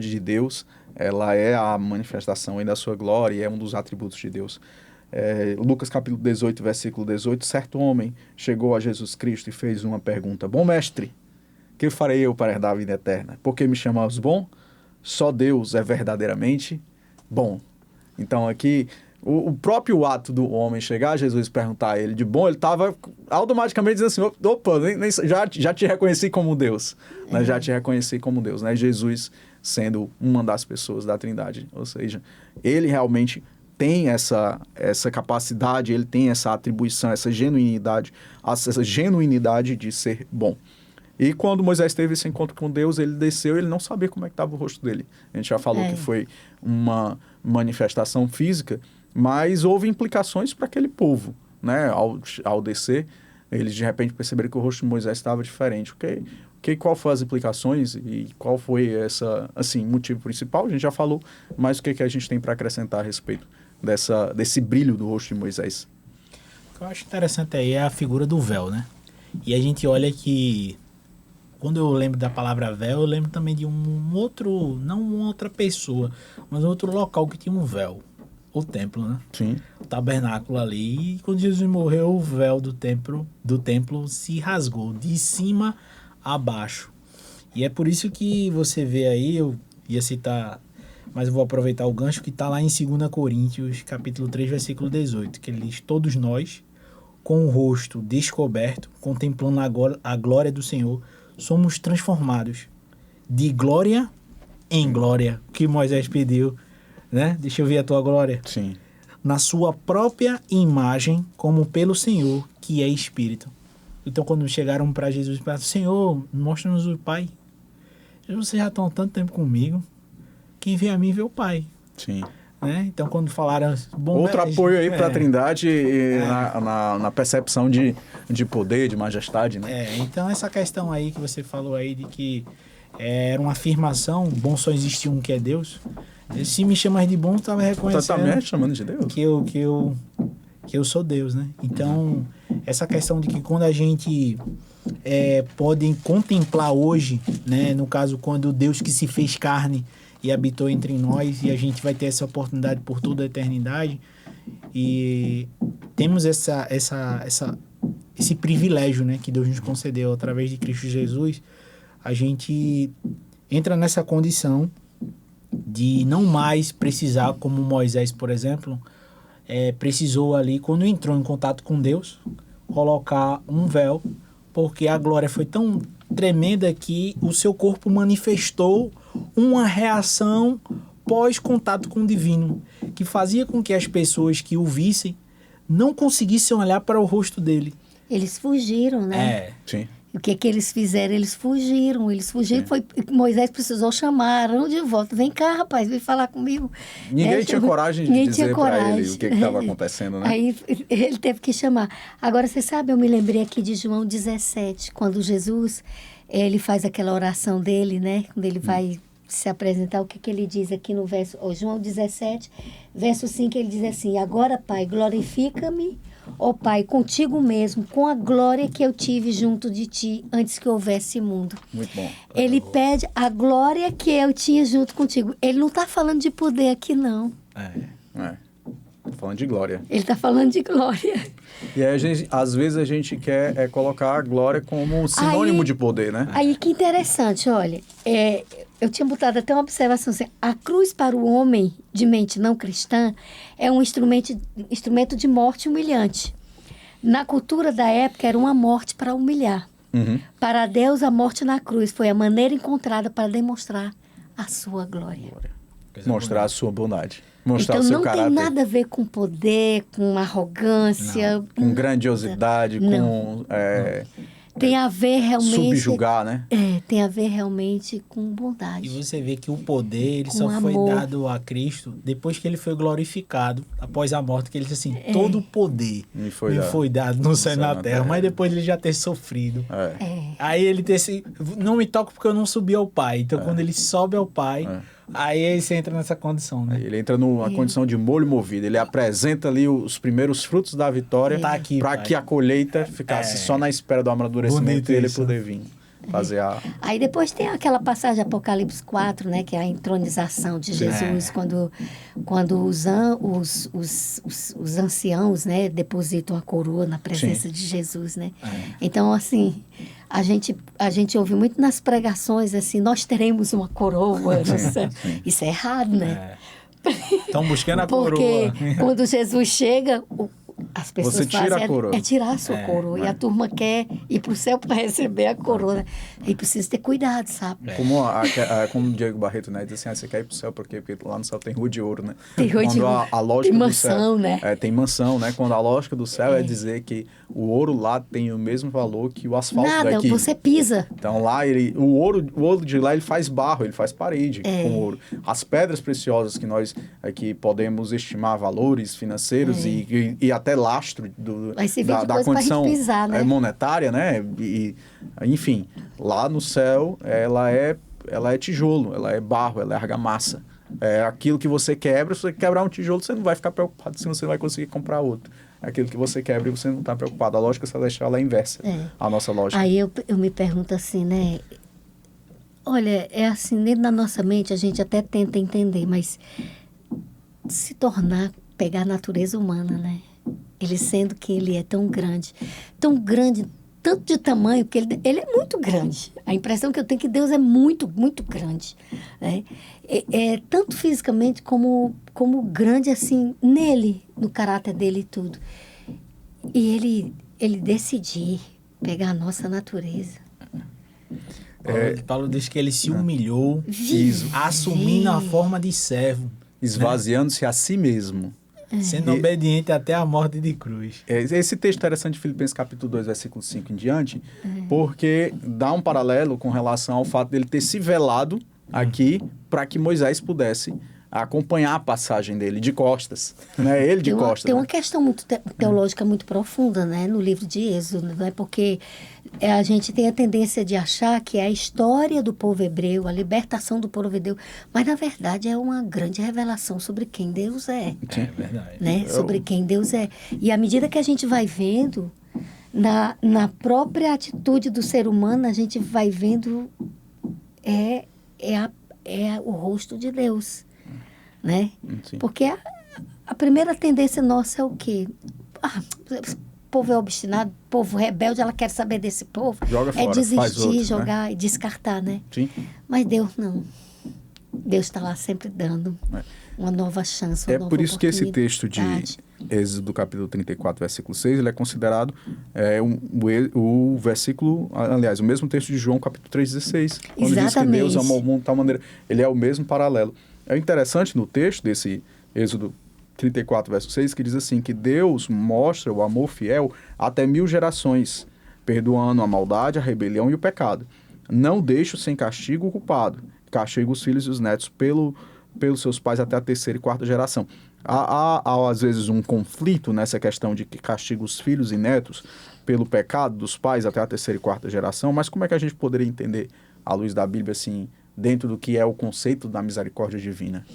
de Deus, ela é a manifestação aí da sua glória e é um dos atributos de Deus. Lucas capítulo 18, versículo 18, certo homem chegou a Jesus Cristo e fez uma pergunta: bom mestre, que farei eu para herdar a vida eterna? Por que me chamas bom? Só Deus é verdadeiramente bom. Então aqui O próprio ato do homem chegar a Jesus e perguntar a ele de bom, ele estava automaticamente dizendo assim, opa, já te reconheci como Deus, né? Já te reconheci como Deus, né? Jesus sendo uma das pessoas da Trindade, ou seja, ele realmente tem essa capacidade, ele tem essa atribuição, essa genuinidade de ser bom. E quando Moisés teve esse encontro com Deus, ele desceu, ele não sabia como é que estava o rosto dele. A gente já falou que foi uma manifestação física, mas houve implicações para aquele povo, né? Ao descer, eles de repente perceberam que o rosto de Moisés estava diferente. Qual foram as implicações e qual foi motivo principal? A gente já falou, mas o que a gente tem para acrescentar a respeito desse brilho do rosto de Moisés? O que eu acho interessante aí é a figura do véu, né? E a gente olha que, quando eu lembro da palavra véu, eu lembro também de não uma outra pessoa, mas outro local que tinha um véu. O templo, né? Sim. O tabernáculo ali. E quando Jesus morreu, o véu do templo se rasgou de cima a baixo. E é por isso que você vê aí, eu ia citar, mas eu vou aproveitar o gancho que está lá em 2 Coríntios, capítulo 3, versículo 18, que ele diz: todos nós, com o rosto descoberto, contemplando a glória do Senhor, somos transformados de glória em glória, que Moisés pediu, né? Deixa eu ver a tua glória. Sim. Na sua própria imagem, como pelo Senhor, que é Espírito. Então, quando chegaram para Jesus e falaram: Senhor, mostra-nos o Pai. Vocês já estão há tanto tempo comigo, quem vê a mim vê o Pai. Sim. Né? Então, quando falaram... Outro apoio aí para a Trindade na percepção de poder, de majestade, né? Então essa questão aí que você falou aí de que era uma afirmação, bom só existe um que é Deus. Se me chamas de bom, estava reconhecendo... Tá me chamando de Deus? Que eu sou Deus, né? Então, essa questão de que quando a gente pode contemplar hoje, né? No caso, quando Deus que se fez carne e habitou entre nós, e a gente vai ter essa oportunidade por toda a eternidade, e temos esse privilégio, né? Que Deus nos concedeu através de Cristo Jesus, a gente entra nessa condição de não mais precisar, como Moisés, por exemplo, precisou ali, quando entrou em contato com Deus, colocar um véu, porque a glória foi tão tremenda que o seu corpo manifestou uma reação pós-contato com o divino, que fazia com que as pessoas que o vissem não conseguissem olhar para o rosto dele. Eles fugiram, né? Sim. O que eles fizeram? Eles fugiram. Moisés precisou chamar Arão de volta. Vem cá, rapaz, vem falar comigo. Ninguém tinha coragem de dizer para ele o que estava acontecendo, né? Aí ele teve que chamar. Agora, você sabe, eu me lembrei aqui de João 17, quando Jesus, ele faz aquela oração dele, né? Quando ele vai se apresentar, o que ele diz aqui no verso... João 17, verso 5, ele diz assim: agora, Pai, glorifica-me, ó Pai, contigo mesmo, com a glória que eu tive junto de ti antes que houvesse mundo. Muito bom. Ele pede a glória que eu tinha junto contigo. Ele não está falando de poder aqui, não. Tô falando de glória. Ele está falando de glória. E aí, às vezes, a gente quer colocar a glória como um sinônimo de poder, né? Aí, que interessante, olha. Eu tinha botado até uma observação assim: a cruz para o homem de mente não cristã é um instrumento de morte humilhante. Na cultura da época, era uma morte para humilhar. Uhum. Para Deus, a morte na cruz foi a maneira encontrada para demonstrar a sua glória. Mostrar a sua bondade. Mostrar então, o seu caráter. Não tem nada a ver com poder, com arrogância. Não. Com grandiosidade, com... tem a ver realmente... subjugar, né? Tem a ver realmente com bondade. E você vê que o poder, ele só amor. foi dado a Cristo depois que ele foi glorificado, após a morte, que ele disse assim: todo o poder me foi dado no céu e na terra, mas depois ele já ter sofrido. Aí ele não me toca porque eu não subi ao Pai. Então, quando ele sobe ao Pai, aí você entra nessa condição, né? Ele entra numa condição de molho movido. Ele apresenta ali os primeiros frutos da vitória para que a colheita ficasse só na espera do amadurecimento e ele poder vir fazer a... Aí depois tem aquela passagem de Apocalipse 4, né? Que é a entronização de Jesus, quando os anciãos, né, depositam a coroa na presença de Jesus, né? Então, assim... A gente ouve muito nas pregações assim: nós teremos uma coroa no céu. Isso é errado, né? Estão buscando a Porque coroa. quando Jesus chega, as pessoas Você tira fazem a coroa. é tirar a sua coroa. E a turma quer ir para o céu para receber a coroa. E precisa ter cuidado, sabe? Como o Diego Barreto, né, diz assim, você quer ir pro céu por quê? Porque lá no céu tem rua de ouro, né? Tem rua de Quando ouro. a lógica Tem do mansão, céu, né? Tem mansão, né? Quando a lógica do céu é dizer que o ouro lá tem o mesmo valor que o asfalto Nada, daqui. você pisa. Então lá, o ouro de lá ele faz barro, ele faz parede com ouro. As pedras preciosas que nós aqui podemos estimar valores financeiros e até lastro Vai servir de da coisa pra condição gente pisar, né? monetária, né? Enfim, lá no céu ela é tijolo, ela é barro, ela é argamassa. É aquilo que você quebra, se você quebrar um tijolo, você não vai ficar preocupado se você vai conseguir comprar outro. É aquilo que você quebra e você não está preocupado. A lógica celestial é inversa, a nossa lógica. Aí eu me pergunto assim, né? Olha, é assim, dentro da nossa mente a gente até tenta entender, mas se tornar, pegar a natureza humana, né? Ele sendo que ele é tão grande, tanto de tamanho, porque ele é muito grande. A impressão que eu tenho é que Deus é muito, muito grande. Né? Tanto fisicamente como grande, assim, nele, no caráter dele e tudo. E ele decidir pegar a nossa natureza. Paulo diz que ele se humilhou, Isso. assumindo a forma de servo. Esvaziando-se a si mesmo. Sendo obediente até a morte de cruz. Esse texto é interessante de Filipenses capítulo 2, versículo 5 em diante, porque dá um paralelo com relação ao fato dele ter se velado aqui para que Moisés pudesse acompanhar a passagem dele de costas, né? Ele de costas. Tem uma né? questão muito teológica muito profunda, né? No livro de Êxodo, né? Porque a gente tem a tendência de achar que é a história do povo hebreu, a libertação do povo hebreu, mas na verdade é uma grande revelação sobre quem Deus é. É verdade. Né? Sobre quem Deus é. E à medida que a gente vai vendo, na própria atitude do ser humano, a gente vai vendo o rosto de Deus. Né? Sim. Porque a primeira tendência nossa é o quê? O povo é obstinado, povo rebelde, ela quer saber desse povo. Joga fora, desistir, faz outro, jogar né? e descartar, né? Sim. Mas Deus não. Deus está lá sempre dando uma nova chance, uma nova por isso que esse texto de oportunidade. Êxodo capítulo 34, versículo 6, ele é considerado o versículo, aliás, o mesmo texto de João capítulo 3,16. Quando diz que Deus amou o mundo de tal maneira. Ele é o mesmo paralelo. É interessante no texto desse Êxodo 34, verso 6, que diz assim, que Deus mostra o amor fiel até 1000 gerações, perdoando a maldade, a rebelião e o pecado. Não deixo sem castigo o culpado, castiga os filhos e os netos pelos seus pais até a 3ª e 4ª geração. Há, às vezes, um conflito nessa questão de que castiga os filhos e netos pelo pecado dos pais até a 3ª e 4ª geração, mas como é que a gente poderia entender, à luz da Bíblia, assim, dentro do que é o conceito da misericórdia divina?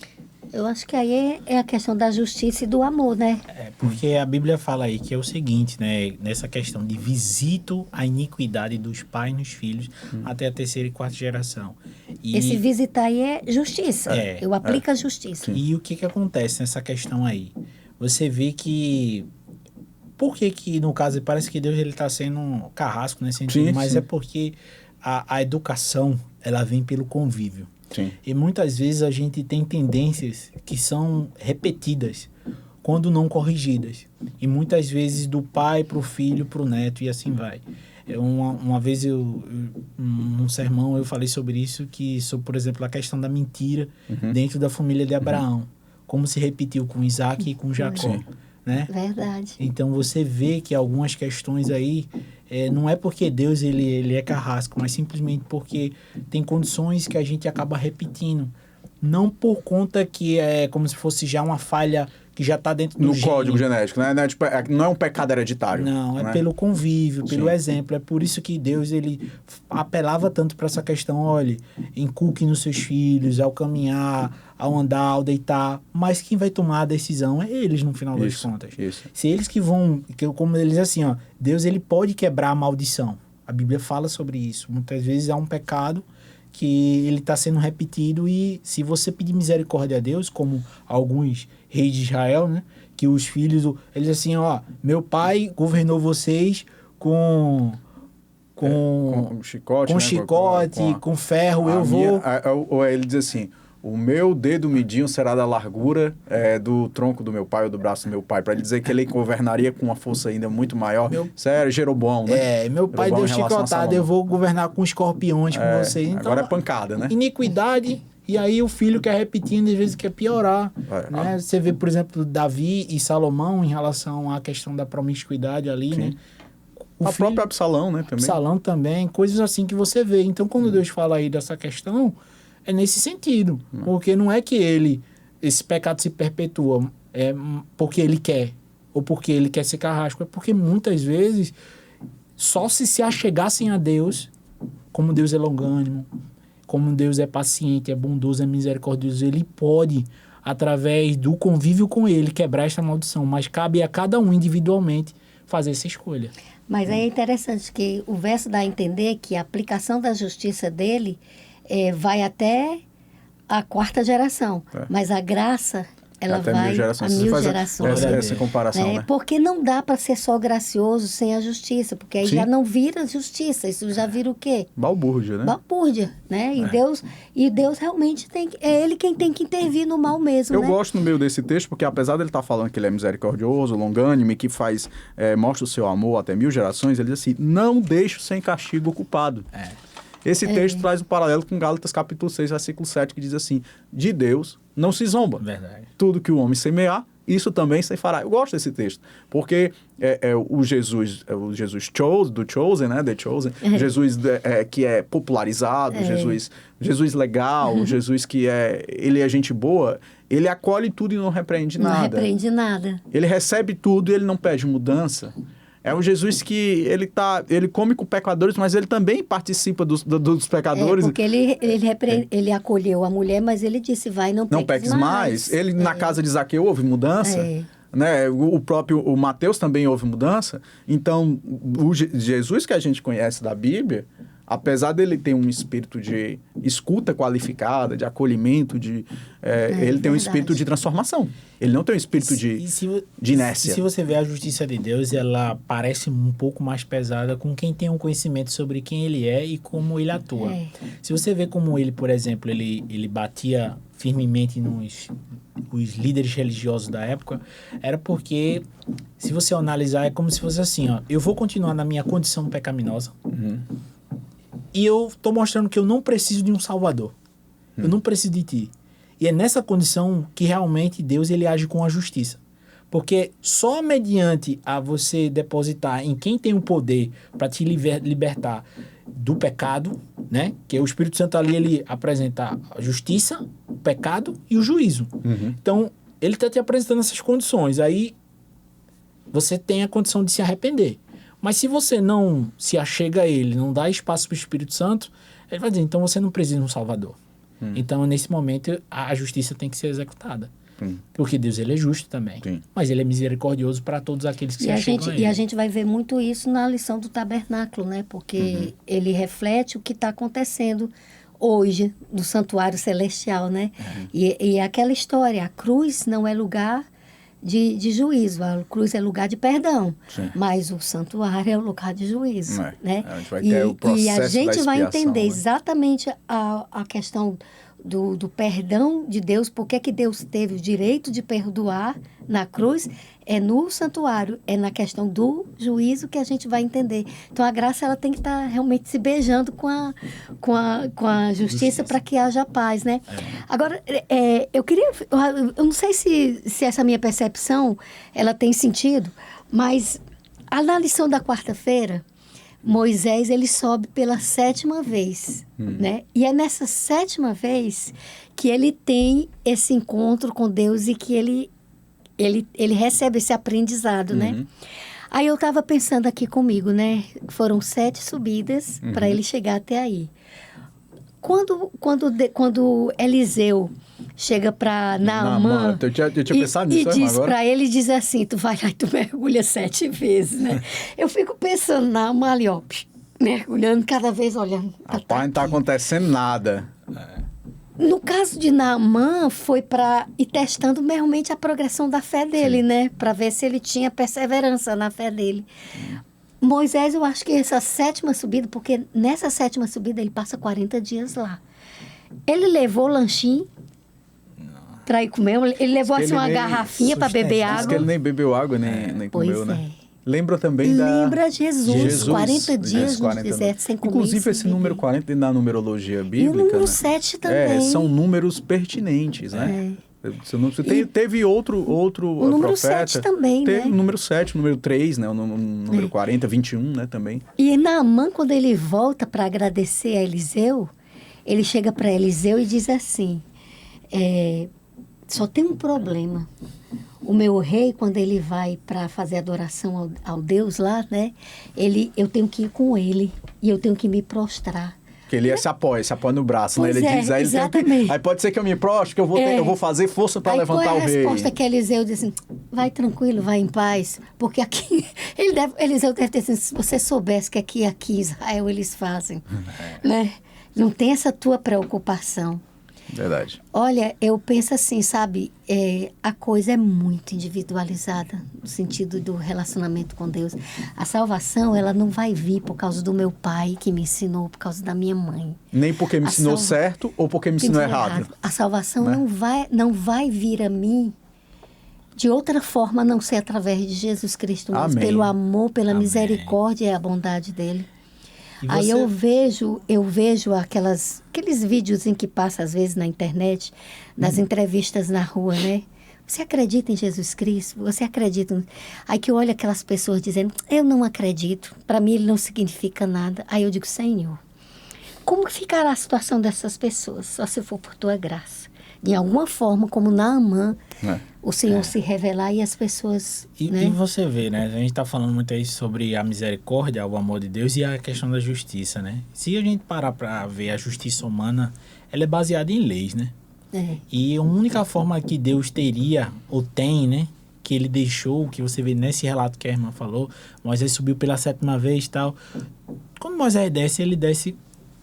Eu acho que aí é a questão da justiça e do amor, né? Porque a Bíblia fala aí que é o seguinte, né? Nessa questão de visito a iniquidade dos pais nos filhos até a 3ª e 4ª geração. E, Esse visitar aí é justiça. Eu aplico a justiça. E o que acontece nessa questão aí? Você vê que... Por que no caso, parece que Deus está sendo um carrasco nesse sentido, mas é porque a educação, ela vem pelo convívio. Sim. E muitas vezes a gente tem tendências que são repetidas, quando não corrigidas. E muitas vezes do pai para o filho, para o neto e assim vai. Uma vez, num sermão, eu falei sobre isso, por exemplo, a questão da mentira dentro da família de Abraão. Como se repetiu com Isaac e com Jacó. Né? Verdade. Então você vê que algumas questões aí, não é porque Deus ele é carrasco, mas simplesmente porque tem condições que a gente acaba repetindo. Não por conta que é como se fosse já uma falha que já está dentro do no código genético, né? Não é um pecado hereditário. Não, é né? pelo convívio, pelo exemplo. É por isso que Deus ele apelava tanto para essa questão, olha, inculque nos seus filhos, ao caminhar, ao andar, ao deitar, mas quem vai tomar a decisão é eles no final das contas. Isso. Se eles que vão, como eles assim, ó, Deus ele pode quebrar a maldição. A Bíblia fala sobre isso. Muitas vezes há um pecado que ele está sendo repetido e se você pedir misericórdia a Deus, como alguns reis de Israel, né, que os filhos, eles assim, ó, meu pai governou vocês com chicote, com né? chicote, com ferro, ou ele diz assim, o meu dedo midinho será da largura do tronco do meu pai ou do braço do meu pai, para ele dizer que ele governaria com uma força ainda muito maior. Isso era Jeroboão, né? Meu pai deu chicotada, eu vou governar com escorpiões com vocês. Então, agora é pancada, né? Iniquidade, e aí o filho quer repetindo, às vezes quer piorar. Né? Você vê, por exemplo, Davi e Salomão em relação à questão da promiscuidade ali, né? O próprio Absalão, né? Também. Absalão também, coisas assim que você vê. Então, quando Deus fala aí dessa questão, é nesse sentido. Porque não é que esse pecado se perpetua porque ele quer, ou porque ele quer ser carrasco. É porque muitas vezes, só se achegassem a Deus, como Deus é longânimo, como Deus é paciente, é bondoso, é misericordioso, ele pode, através do convívio com ele, quebrar essa maldição. Mas cabe a cada um individualmente fazer essa escolha. Mas é interessante que o verso dá a entender que a aplicação da justiça dele vai até a 4ª geração. Mas a graça, ela até vai 1000 gerações. a 1000 gerações. Essa comparação, né? Porque não dá para ser só gracioso sem a justiça, porque aí já não vira justiça, isso já vira o quê? Balbúrdia, né? Balbúrdia, né? E Deus realmente é ele quem tem que intervir no mal mesmo, Eu né? gosto no meio desse texto, porque apesar dele estar falando que ele é misericordioso, longânime, que mostra o seu amor até 1000 gerações, ele diz assim, não deixo sem castigo o culpado. Esse texto traz um paralelo com Gálatas capítulo 6, versículo 7, que diz assim, de Deus não se zomba. Verdade. Tudo que o homem semear, isso também se fará. Eu gosto desse texto, porque o Jesus do Chosen, né? The Chosen, Jesus que é popularizado, Jesus legal, Jesus que ele é gente boa, ele acolhe tudo e não repreende nada. Não repreende nada. Ele recebe tudo e ele não pede mudança. É um Jesus que ele come com pecadores, mas ele também participa dos pecadores. Porque ele acolheu a mulher, mas ele disse, vai, não peques mais. Ele, na casa de Zaqueu, houve mudança. Né? O Mateus também houve mudança. Então, o Jesus que a gente conhece da Bíblia, apesar dele ter um espírito de escuta qualificada, de acolhimento, ele tem um espírito de transformação. Ele não tem um espírito de inércia. Se você vê a justiça de Deus, ela parece um pouco mais pesada com quem tem um conhecimento sobre quem ele é e como ele atua. Se você vê como ele, por exemplo, ele batia firmemente os líderes religiosos da época, era porque, se você analisar, é como se fosse assim, eu vou continuar na minha condição pecaminosa, e eu estou mostrando que eu não preciso de um salvador. Eu não preciso de ti. E é nessa condição que realmente Deus ele age com a justiça. Porque só mediante a você depositar em quem tem o poder para te libertar do pecado, né? Que o Espírito Santo ali, ele apresenta a justiça, o pecado e o juízo. Então, ele está te apresentando essas condições. Aí, você tem a condição de se arrepender. Mas se você não se achega a ele, não dá espaço para o Espírito Santo, ele vai dizer, então você não precisa de um Salvador. Então, nesse momento, a justiça tem que ser executada. Porque Deus ele é justo também. Mas ele é misericordioso para todos aqueles que se achegam a ele. E a gente vai ver muito isso na lição do tabernáculo, né? Porque ele reflete o que está acontecendo hoje no santuário celestial, né? E aquela história, a cruz não é lugar de juízo, a cruz é lugar de perdão, mas o santuário é o lugar de juízo, né? A gente vai ter o processo e a gente vai entender né? exatamente a questão do perdão de Deus, porque que Deus teve o direito de perdoar na cruz, é no santuário, é na questão do juízo que a gente vai entender. Então, a graça ela tem que estar realmente se beijando com a justiça para que haja paz, né? Agora, eu não sei se essa minha percepção, ela tem sentido, mas na lição da quarta-feira, Moisés, ele sobe pela 7ª vez, né? E é nessa 7ª vez que ele tem esse encontro com Deus e que ele recebe esse aprendizado, né? Aí eu estava pensando aqui comigo, né? Foram 7 subidas para ele chegar até aí. Quando Eliseu chega para Naamã eu tinha pensado nisso, e diz para ele, diz assim, tu vai lá e tu mergulha 7 vezes, né? Eu fico pensando, Naamã ali, ó, mergulhando cada vez, olhando. Rapaz, não está acontecendo nada. No caso de Naamã, foi para ir testando realmente a progressão da fé dele, né? Para ver se ele tinha perseverança na fé dele. Moisés, eu acho que essa 7ª subida, porque nessa 7ª subida ele passa 40 dias lá. Ele levou lanchinho, para ir comer. Ele levou assim uma garrafinha para beber Diz água. que ele nem bebeu água, nem Pois comeu, né? é. Lembra também Lembra Jesus, 40 dias isso, no 40 deserto sem comer. Inclusive, sem esse beber. número 40 na numerologia bíblica, E o número né? 7 também. São números pertinentes, né? E Teve outro o número profeta. 7 também, teve né? o número 7, o número 3, né? O número 40, 21, né? Também. E Naamã, quando ele volta para agradecer a Eliseu, ele chega para Eliseu e diz assim, só tem um problema. O meu rei, quando ele vai para fazer adoração ao Deus lá, né? Eu tenho que ir com ele e eu tenho que me prostrar. Que ele se apoia no braço, né? Pois Ele diz, aí, exatamente. aí pode ser que eu me prostre, que eu vou fazer força para levantar o Qual é a rei. resposta que Eliseu diz assim, vai tranquilo, vai em paz, porque aqui, Eliseu deve ter assim, se você soubesse que aqui em Israel eles fazem, né? Não tem essa tua preocupação. Verdade. Olha, eu penso assim, sabe, a coisa é muito individualizada no sentido do relacionamento com Deus. A salvação, ela não vai vir por causa do meu pai que me ensinou, por causa da minha mãe. Nem porque me ensinou certo ou porque me ensinou errado. A salvação, né? não vai vir a mim de outra forma a não ser através de Jesus Cristo, mas Amém. pelo amor, pela Amém. misericórdia e a bondade dele. E Aí você- eu vejo aqueles vídeos em que passa às vezes na internet, nas entrevistas na rua, né? Você acredita em Jesus Cristo? Você acredita? Aí que eu olho aquelas pessoas dizendo, eu não acredito, para mim ele não significa nada. Aí eu digo, Senhor, como ficará a situação dessas pessoas? Só se for por tua graça. De alguma forma, como Naamã, o Senhor se revelar e as pessoas... né? E você vê, né? A gente tá falando muito aí sobre a misericórdia, o amor de Deus e a questão da justiça, né? Se a gente parar para ver a justiça humana, ela é baseada em leis, né? E a única forma que Deus teria, ou tem, né? Que ele deixou, que você vê nesse relato que a irmã falou, Moisés subiu pela 7ª vez e tal. Quando Moisés desce, ele desce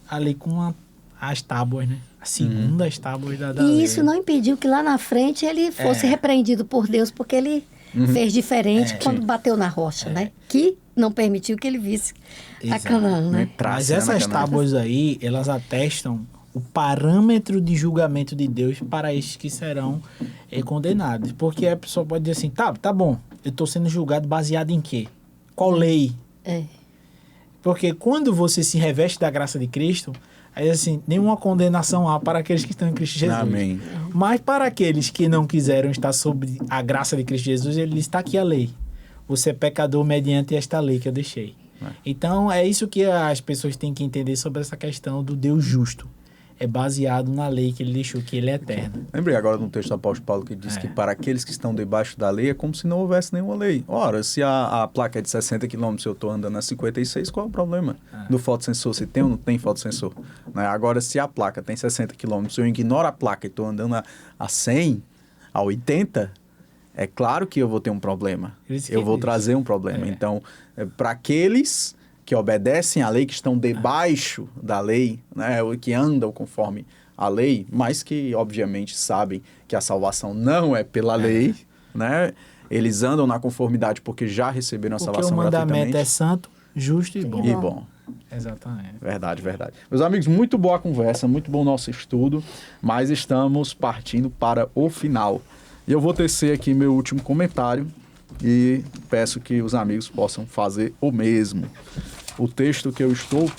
ali com as tábuas, né? As segundas tábuas da lei. E isso não impediu que lá na frente ele fosse repreendido por Deus, porque ele fez diferente quando bateu na rocha, né? Que não permitiu que ele visse a Exato. Canaã, né? Mas essas tábuas aí, elas atestam o parâmetro de julgamento de Deus para estes que serão condenados. Porque a pessoa pode dizer assim, tá bom, eu estou sendo julgado baseado em quê? Qual lei? Porque quando você se reveste da graça de Cristo, aí assim, nenhuma condenação há para aqueles que estão em Cristo Jesus. Amém. Mas para aqueles que não quiseram estar sob a graça de Cristo Jesus, ele está aqui a lei. Você é pecador mediante esta lei que eu deixei. Então, é isso que as pessoas têm que entender sobre essa questão do Deus justo. É baseado na lei que ele deixou, que ele é eterno. Lembrei agora de um texto do apóstolo Paulo que diz que para aqueles que estão debaixo da lei é como se não houvesse nenhuma lei. Ora, se a placa é de 60 km e eu estou andando a 56, qual é o problema do fotossensor? Se tem ou não tem fotossensor? Né? Agora, se a placa tem 60 km e eu ignoro a placa e estou andando a 100, a 80, é claro que eu vou ter um problema. Eu vou trazer um problema. Então, para aqueles que obedecem à lei, que estão debaixo da lei, né, que andam conforme a lei, mas que obviamente sabem que a salvação não é pela lei, né? Eles andam na conformidade porque já receberam a salvação gratuitamente. Porque o mandamento é santo, justo e bom. E bom. Exatamente. Verdade, verdade. Meus amigos, muito boa a conversa, muito bom o nosso estudo, mas estamos partindo para o final. E eu vou tecer aqui meu último comentário e peço que os amigos possam fazer o mesmo. O texto que eu estou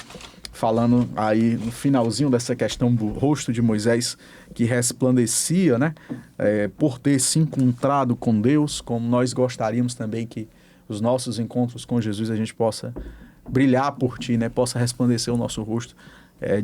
falando aí no finalzinho dessa questão do rosto de Moisés, que resplandecia, né? Por ter se encontrado com Deus, como nós gostaríamos também que os nossos encontros com Jesus a gente possa brilhar por ti, né? Possa resplandecer o nosso rosto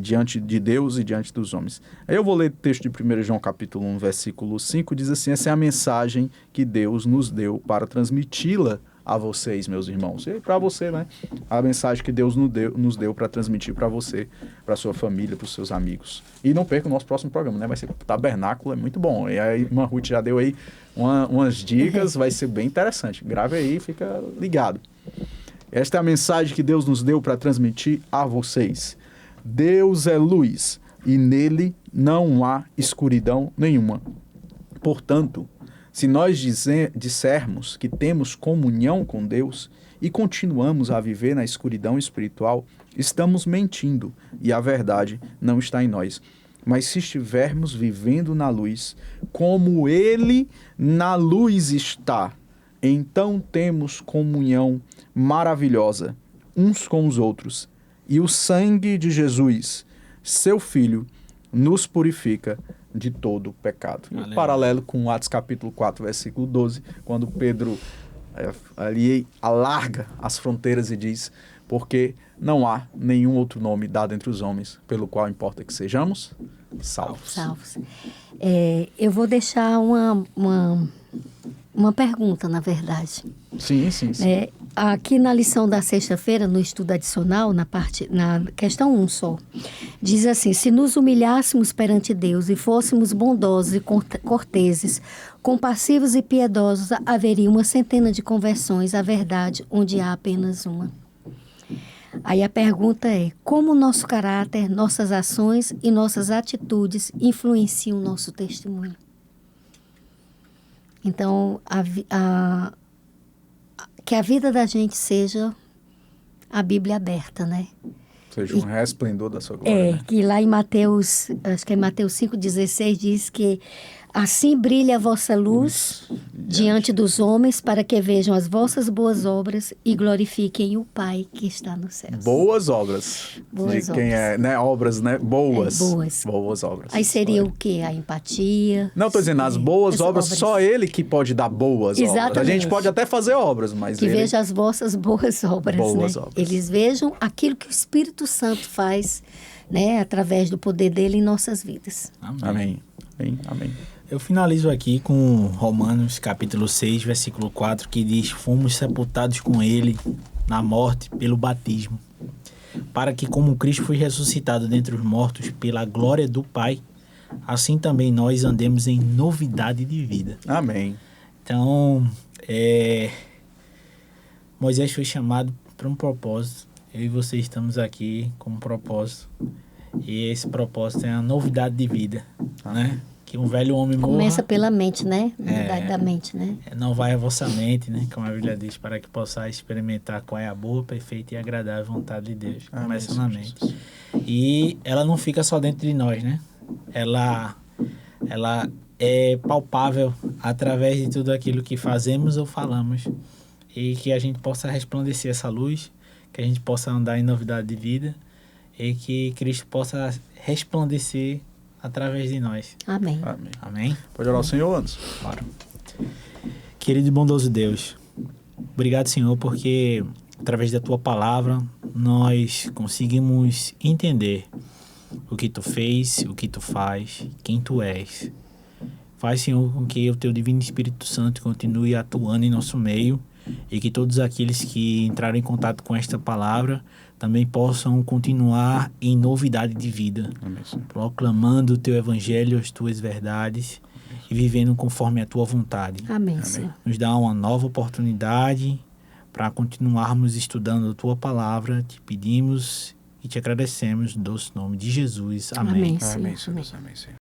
diante de Deus e diante dos homens. Aí eu vou ler o texto de 1 João capítulo 1, versículo 5, diz assim: essa é a mensagem que Deus nos deu para transmiti-la a vocês, meus irmãos. E para você, né? A mensagem que Deus nos deu para transmitir para você, para sua família, para os seus amigos. E não perca o nosso próximo programa, né? Vai ser Tabernáculo, é muito bom. E aí, a Ruth já deu aí umas dicas, vai ser bem interessante. Grave aí, fica ligado. Esta é a mensagem que Deus nos deu para transmitir a vocês. Deus é luz e nele não há escuridão nenhuma. Portanto, se nós dissermos que temos comunhão com Deus e continuamos a viver na escuridão espiritual, estamos mentindo e a verdade não está em nós. Mas se estivermos vivendo na luz, como Ele na luz está, então temos comunhão maravilhosa uns com os outros. E o sangue de Jesus, seu Filho, nos purifica de todo pecado. Em paralelo com Atos capítulo 4, versículo 12, quando Pedro ali alarga as fronteiras e diz: porque não há nenhum outro nome dado entre os homens pelo qual importa que sejamos salvos. Eu vou deixar uma pergunta, na verdade. Sim. Aqui na lição da sexta-feira, no estudo adicional, na questão 1 só, diz assim: se nos humilhássemos perante Deus e fôssemos bondosos e corteses, compassivos e piedosos, haveria 100 de conversões à verdade, onde há apenas uma. Aí a pergunta é: como o nosso caráter, nossas ações e nossas atitudes influenciam o nosso testemunho? Então, que a vida da gente seja a Bíblia aberta, né? Seja um resplendor da sua glória. Né? Que lá em Mateus, acho que é Mateus 5,16, diz que assim brilha a vossa luz diante dos homens, para que vejam as vossas boas obras e glorifiquem o Pai que está nos céus. Boas obras. Boas de quem obras. é, né? Obras, né? Boas. Boas obras. Aí seria o quê? A empatia. Não, estou dizendo, as boas obras, só Ele que pode dar boas Exatamente. obras. A gente pode até fazer obras, mas que Ele... veja as vossas boas obras, boas né? obras. Eles vejam aquilo que o Espírito Santo faz, né? Através do poder dele em nossas vidas. Amém. Eu finalizo aqui com Romanos capítulo 6, versículo 4, que diz: fomos sepultados com ele na morte pelo batismo, para que, como Cristo foi ressuscitado dentre os mortos pela glória do Pai, assim também nós andemos em novidade de vida. Amém. Então, Moisés foi chamado para um propósito. Eu e você estamos aqui com um propósito. E esse propósito é a novidade de vida, né? Que um velho homem morra... Começa pela mente, né? Novidade da mente, né? Não vai a vossa mente, né? Como a Bíblia diz, para que possais experimentar qual é a boa, perfeita e agradável vontade de Deus. Começa na mente. E ela não fica só dentro de nós, né? Ela é palpável através de tudo aquilo que fazemos ou falamos. E que a gente possa resplandecer essa luz, que a gente possa andar em novidade de vida e que Cristo possa resplandecer através de nós. Amém. Pode orar ao Senhor, Anderson? Claro. Querido e bondoso Deus, obrigado, Senhor, porque através da Tua palavra nós conseguimos entender o que Tu fez, o que Tu faz, quem Tu és. Faz, Senhor, com que o Teu Divino Espírito Santo continue atuando em nosso meio e que todos aqueles que entraram em contato com esta palavra também possam continuar em novidade de vida, Amém, proclamando o Teu Evangelho, as Tuas verdades e vivendo conforme a Tua vontade. Amém, Senhor. Nos dá uma nova oportunidade para continuarmos estudando a Tua palavra. Te pedimos e te agradecemos no doce nome de Jesus. Amém. Amém, Amém, Senhor. Senhor.